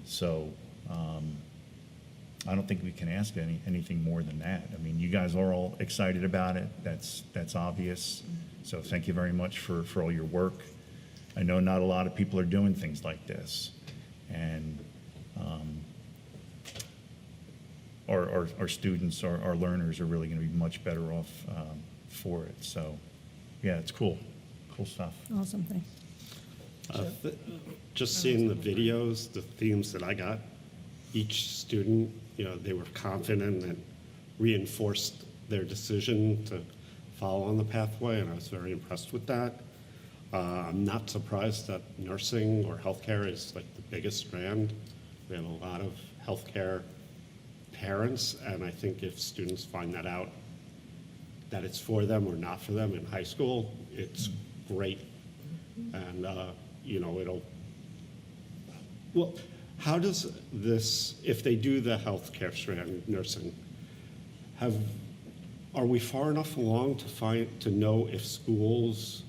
So I don't think we can ask anything more than that. I mean, you guys are all excited about it. That's obvious. So thank you very much for all your work. I know not a lot of people are doing things like this, and our students, our learners are really going to be much better off for it. So yeah, it's cool stuff. Awesome, thanks. Just seeing the videos, the themes that I got, each student, they were confident and reinforced their decision to follow on the pathway, and I was very impressed with that. I'm not surprised that nursing or healthcare is like the biggest strand. We have a lot of healthcare parents, and I think if students find that out, that it's for them or not for them in high school, it's great. And, well, how does this, if they do the healthcare strand, nursing, are we far enough along to know if schools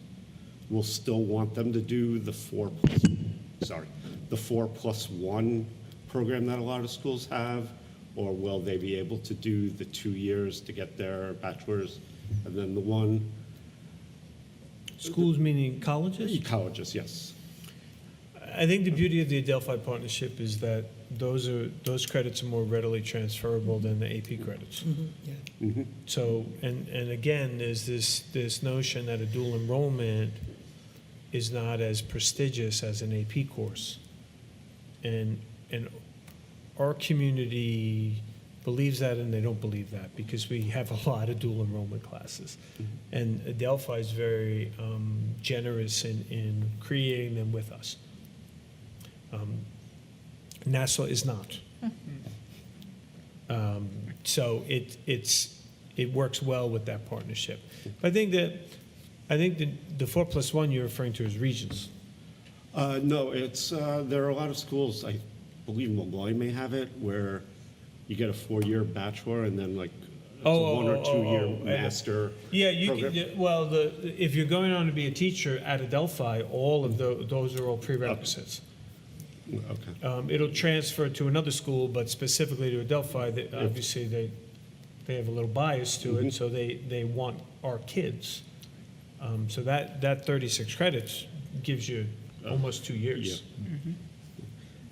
will still want them to do the 4+1 program that a lot of schools have, or will they be able to do the 2 years to get their bachelor's and then the one? Schools meaning colleges? Colleges, yes. I think the beauty of the Adelphi partnership is that those credits are more readily transferable than the AP credits. So, and again, there's this notion that a dual enrollment is not as prestigious as an AP course. And our community believes that, and they don't believe that, because we have a lot of dual enrollment classes. And Adelphi is very generous in creating them with us. Nassau is not. So it works well with that partnership. But I think the 4+1 you're referring to is regions. No, it's there are a lot of schools. I believe Malloy may have it, where you get a 4-year bachelor and then like it's a 1 or 2 year master. Yeah, you program. can. Well, if you're going on to be a teacher at Adelphi, all of those are all prerequisites. Okay. It'll transfer to another school, but specifically to Adelphi, obviously they have a little bias to it, so they want our kids. So that 36 credits gives you almost 2 years. Yeah.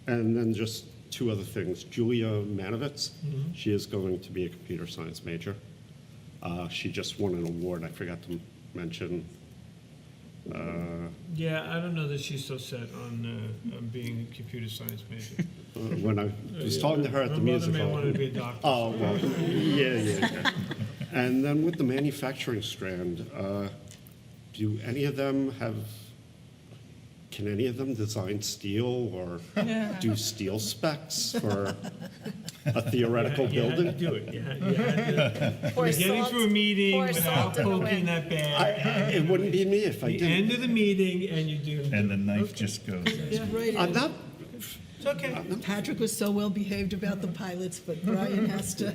And then just 2 other things. Julia Manovitz, she is going to be a computer science major. She just won an award. I forgot to mention. Yeah, I don't know that she's so set on being a computer science major. When I was talking to her at the musical. Her mother may want to be a doctor. Oh, well, yeah. And then with the manufacturing strand, do any of them can any of them design steel or do steel specs for a theoretical building? You had to do it. You had to. You're getting through a meeting without poking that bag. It wouldn't be me if I The didn't. end of the meeting, and you do. And the knife just goes. I'm not. okay. Patrick was so well behaved about the pilots, but Brian has to.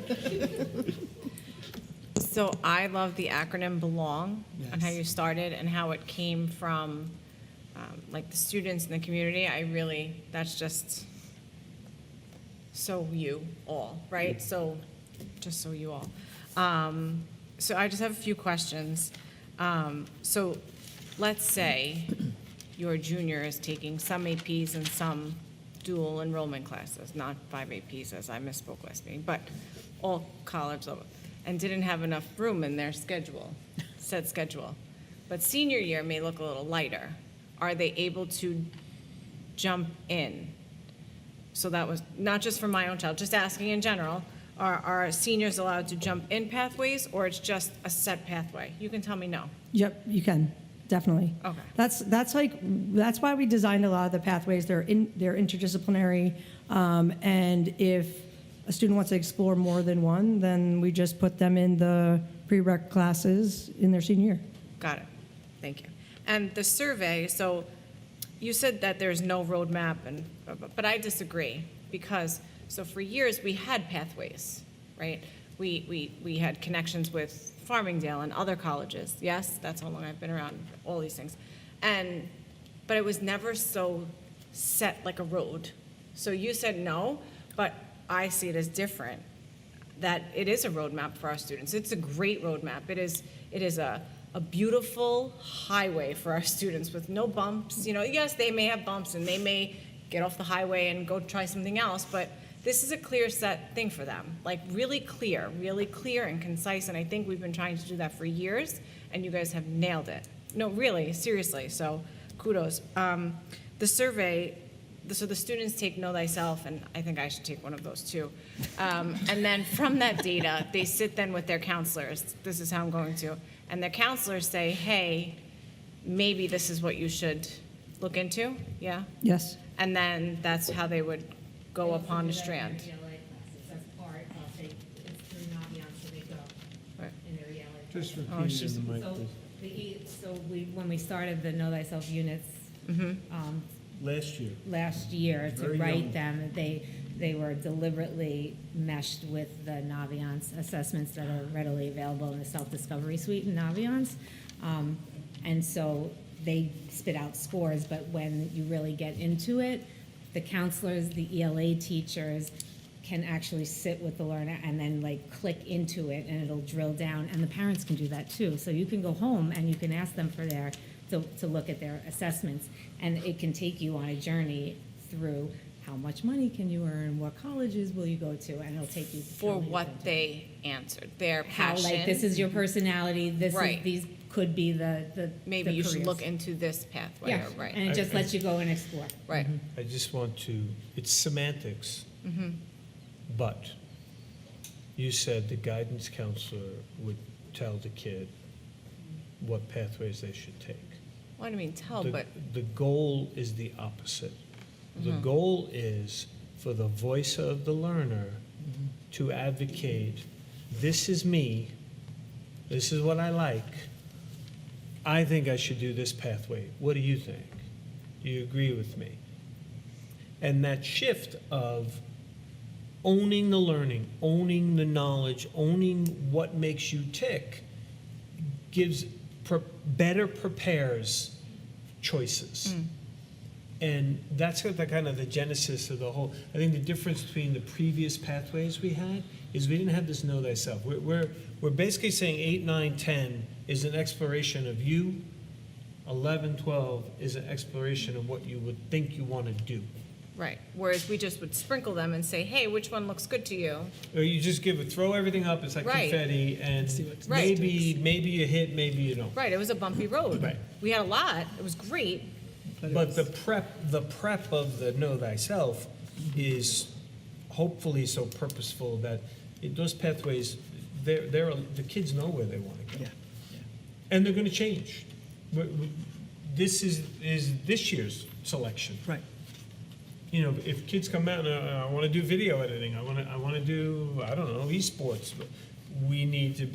So I love the acronym BELONG and how Yes. you started and how it came from, like the students in the community. That's just so you all, right? So, just so you all. So I just have a few questions. So let's say your junior is taking some APs and some dual enrollment classes, not 5 APs as I misspoke last meeting, but all college level, and didn't have enough room in their set schedule. But senior year may look a little lighter. Are they able to jump in? So that was not just for my own child, just asking in general. Are seniors allowed to jump in pathways, or it's just a set pathway? You can tell me no. Yep, you can, definitely. Okay. That's why we designed a lot of the pathways. They're interdisciplinary, and if a student wants to explore more than one, then we just put them in the prereq classes in their senior year. Got it. Thank you. And the survey, so you said that there's no roadmap, but I disagree, because, so for years, we had pathways, right? We had connections with Farmingdale and other colleges. Yes, that's how long I've been around, all these things. But it was never so set like a road. So you said no, but I see it as different, that it is a roadmap for our students. It's a great roadmap. It is a beautiful highway for our students with no bumps. Yes, they may have bumps and they may get off the highway and go try something else, but this is a clear set thing for them, like really clear and concise, and I think we've been trying to do that for years, and you guys have nailed it. No, really, seriously, so kudos. The survey, so the students take Know Thyself, and I think I should take one of those too. And then from that data, they sit then with their counselors. This is how I'm going to. And their counselors say, hey, maybe this is what you should look into, yeah? Yes. And then that's how they would go upon a strand. Just Oh, repeat it she's- in the mic, please. When we started the Know Thyself units Last year. last year to Very write young. them, they were deliberately meshed with the Naviance assessments that are readily available in the self-discovery suite in Naviance. And so they spit out scores, but when you really get into it, the counselors, the ELA teachers can actually sit with the learner and then like click into it and it'll drill down, and the parents can do that too. So you can go home and you can ask them to look at their assessments, and it can take you on a journey through how much money can you earn, what colleges will you go to, and it'll take you For what they answered, their how, passion. like, this is your personality, Right. these could be the Maybe the you should careers. look into this pathway, Yeah, or right. and it just lets you go and explore. Right. I just want to, it's semantics, but you said the guidance counselor would tell the kid what pathways they should take. Well, I don't mean tell, The- but The goal is the opposite. The goal is for the voice of the learner to advocate, this is me, this is what I like, I think I should do this pathway. What do you think? Do you agree with me? And that shift of owning the learning, owning the knowledge, owning what makes you tick, better prepares choices. And that's what the kind of the genesis of the whole, I think the difference between the previous pathways we had is we didn't have this know thyself. We're basically saying 8, 9, 10 is an exploration of you. 11, 12 is an exploration of what you would think you want to do. right. Whereas we just would sprinkle them and say, hey, which one looks good to you? Or you just throw everything up, it's like Right. confetti, and Right. maybe you hit, maybe you don't. Right, it was a bumpy road. Right. We had a lot, it was great. But the prep of the know thyself is hopefully so purposeful that those pathways, the kids know where they want to go. And they're going to change. This is this year's selection. Right. You know, if kids come out and I want to do video editing, I want to do, I don't know, esports, but we need to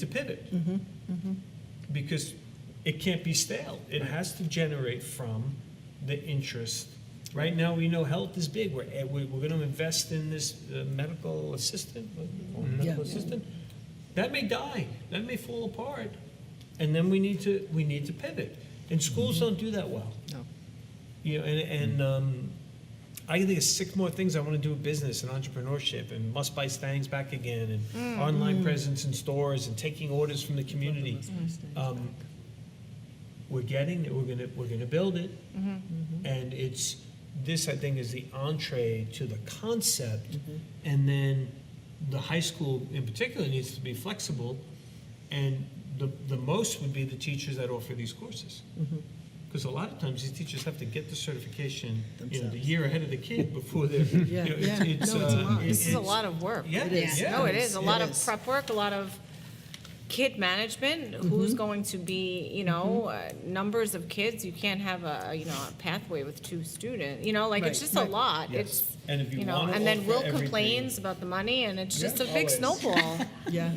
pivot. Because it can't be stale. It has to generate from the interest Right now, we know health is big. We're going to invest in this medical assistant, medical assistant. That may die, that may fall apart, and then we need to pivot. And schools don't do that well. No. You know, and I can think of 6 more things I want to do in business and entrepreneurship, and must buy Stangs back again, and online presence in stores, and taking orders from the community. We're getting it. We're gonna build it, and it's this. I think is the entree to the concept, and then the high school in particular needs to be flexible, and the most would be the teachers that offer these courses. Because a lot of times these teachers have to get the certification, the year ahead of the kid before they're. It's No, it's a lot. This is a lot of work. Yeah, It is. yeah, No, it is. A lot it of is. prep work, a lot of kid management, who's going to be, numbers of kids. You can't have a pathway with 2 students, like it's just a lot. Yes. It's, And if you you know, wanna and then offer Will everything- complains about the money and it's just a big always. snowball. Yeah.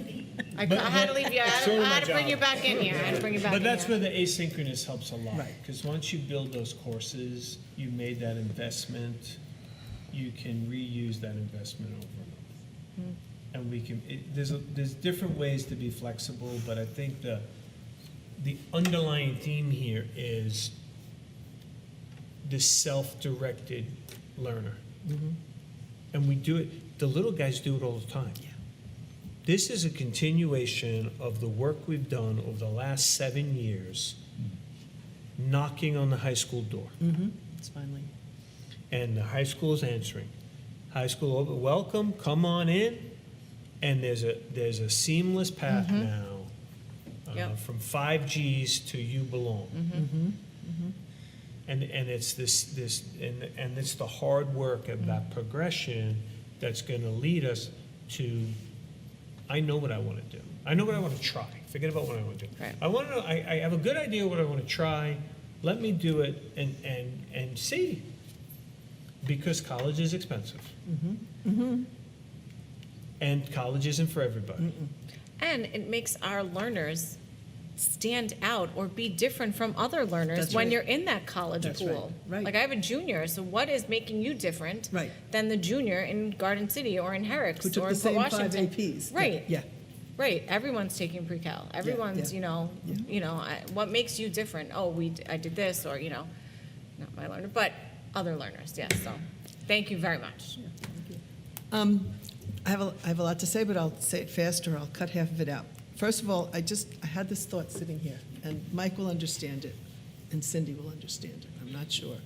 I had to leave you, I had to bring you back in here. I had to bring you back in But that's here. where the asynchronous helps a lot. Right. Because once you build those courses, you made that investment, you can reuse that investment over and over. And we can, there's different ways to be flexible, but I think the underlying theme here is the self-directed learner. And we do it, the little guys do it all the time. This is a continuation of the work we've done over the last 7 years, knocking on the high school door. It's finally. And the high school is answering. High school, welcome, come on in. And there's a seamless path now Yep. from 5 Gs to you belong. And it's and it's the hard work of that progression that's going to lead us to, I know what I want to do. I know what I want to try. Forget about what I want to do. Right. I want to know, I have a good idea what I want to try. Let me do it and see. Because college is expensive. And college isn't for everybody. And it makes our learners stand out or be different from other learners That's when right. you're in that college That's pool. right. Like I have a junior, so what is making you different Right. than the junior in Garden City or in Herrick's Who took or the in same Port 5 Washington? APs. Right. Yeah. Right. Everyone's taking pre-cal. Everyone's, what makes you different? Oh, I did this, or not my learner, but other learners. Yes. So, thank you very much. I have a lot to say, but I'll say it fast or I'll cut half of it out. First of all, I had this thought sitting here, and Mike will understand it, and Cindy will understand it. I'm not sure.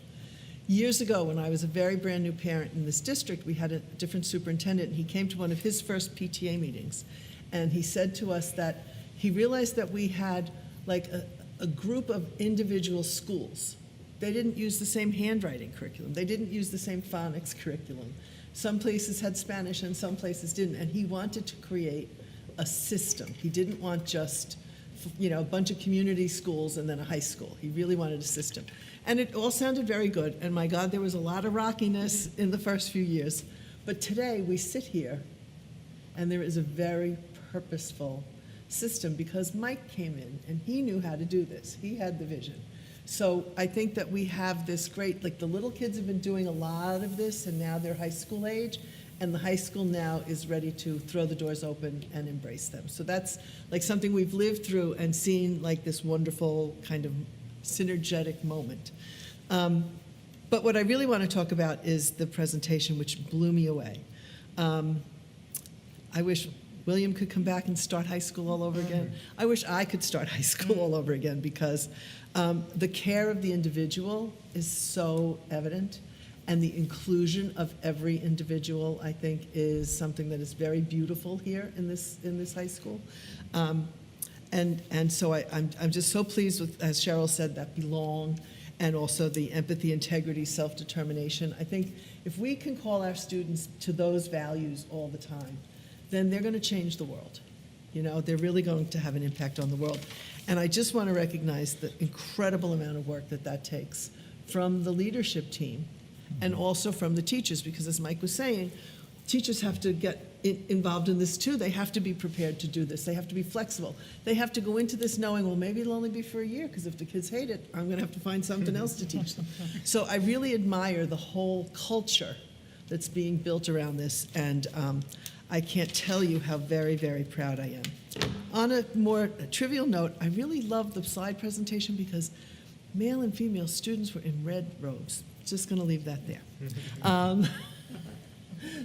Years ago, when I was a very brand new parent in this district, we had a different superintendent, and he came to one of his first PTA meetings, and he said to us that he realized that we had like a group of individual schools. They didn't use the same handwriting curriculum. They didn't use the same phonics curriculum. Some places had Spanish and some places didn't, and he wanted to create a system. He didn't want just, a bunch of community schools and then a high school. He really wanted a system. And it all sounded very good, and my God, there was a lot of rockiness in the first few years. But today, we sit here, and there is a very purposeful system because Mike came in, and he knew how to do this. He had the vision. So I think that we have this great, like the little kids have been doing a lot of this, and now they're high school age, and the high school now is ready to throw the doors open and embrace them. So that's like something we've lived through and seen like this wonderful kind of synergetic moment. But what I really want to talk about is the presentation, which blew me away. I wish William could come back and start high school all over again. I wish I could start high school all over again because the care of the individual is so evident, and the inclusion of every individual, I think, is something that is very beautiful here in this high school. And so I'm just so pleased with, as Cheryl said, that belong, and also the empathy, integrity, self-determination. I think if we can call our students to those values all the time, then they're going to change the world. They're really going to have an impact on the world. And I just want to recognize the incredible amount of work that takes from the leadership team and also from the teachers, because as Mike was saying, teachers have to get involved in this too. They have to be prepared to do this. They have to be flexible. They have to go into this knowing, well, maybe it'll only be for a year, because if the kids hate it, I'm going to have to find something else to teach them. So I really admire the whole culture that's being built around this, and I can't tell you how very, very proud I am. On a more trivial note, I really love the slide presentation because male and female students were in red robes. Just going to leave that there.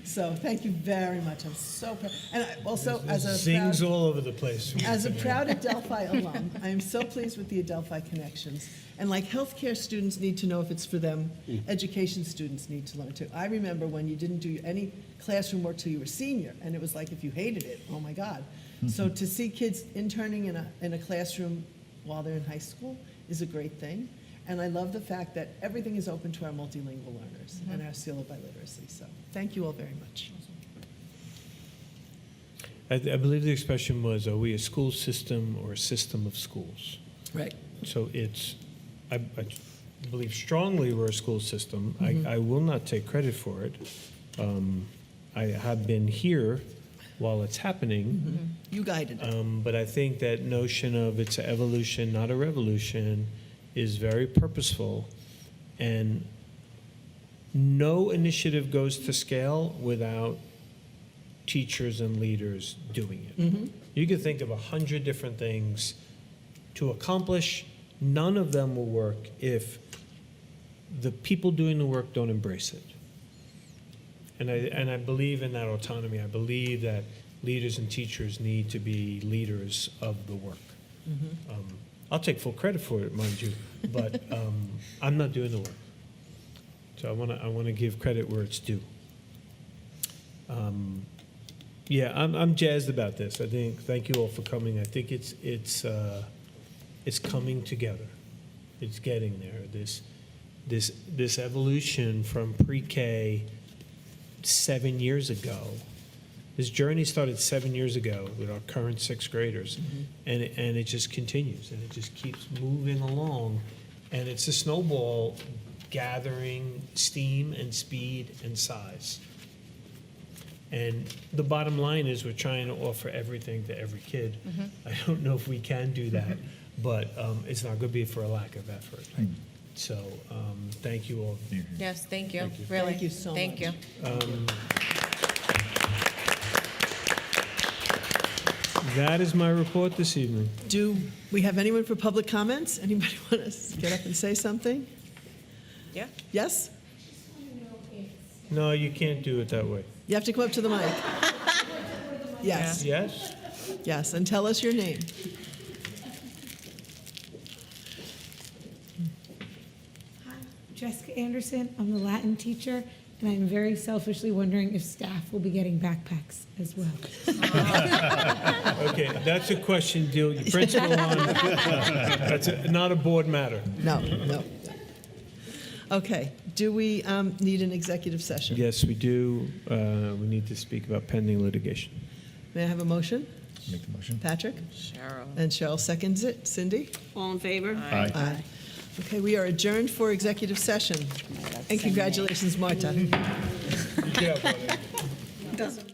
So thank you very much. I'm so proud. And I also, as a Zings proud, all over the place. as a proud Adelphi alum, I am so pleased with the Adelphi connections. And like healthcare students need to know if it's for them, education students need to learn too. I remember when you didn't do any classroom work till you were senior, and it was like if you hated it, oh my God. So to see kids interning in a classroom while they're in high school is a great thing. And I love the fact that everything is open to our multilingual learners and our seal of biliteracy. So thank you all very much. I believe the expression was, are we a school system or a system of schools? Right. So it's, I believe strongly we're a school system. I will not take credit for it. I have been here while it's happening. You guided it. But I think that notion of it's an evolution, not a revolution, is very purposeful. And no initiative goes to scale without teachers and leaders doing it. You could think of 100 different things to accomplish. None of them will work if the people doing the work don't embrace it. And I believe in that autonomy. I believe that leaders and teachers need to be leaders of the work. I'll take full credit for it, mind you, but I'm not doing the work. So I want to give credit where it's due. Yeah, I'm jazzed about this. I think, thank you all for coming. I think it's coming together. It's getting there. This evolution from pre-K 7 years ago. This journey started 7 years ago with our current sixth graders, and it just continues, and it just keeps moving along, and it's a snowball gathering steam and speed and size. And the bottom line is we're trying to offer everything to every kid. I don't know if we can do that, but it's not going to be for a lack of effort. So thank you all. Yes, thank you. Thank you. Really. Thank you so Thank much. you. That is my report this evening. Do we have anyone for public comments? Anybody want to get up and say something? Yeah. Yes? No, you can't do it that way. You have to come up to the mic. Yes. Yes? Yes, and tell us your name. Jessica Anderson, I'm the Latin teacher, and I'm very selfishly wondering if staff will be getting backpacks as well. Okay, that's a question deal, your principal on. That's not a board matter. No. Okay, do we need an executive session? Yes, we do. We need to speak about pending litigation. May I have a motion? Make the motion. Patrick? Cheryl. And Cheryl seconds it. Cindy? All in favor? Aye. Aye. Okay, we are adjourned for executive session. And congratulations, Marta. Good job, buddy. Doesn't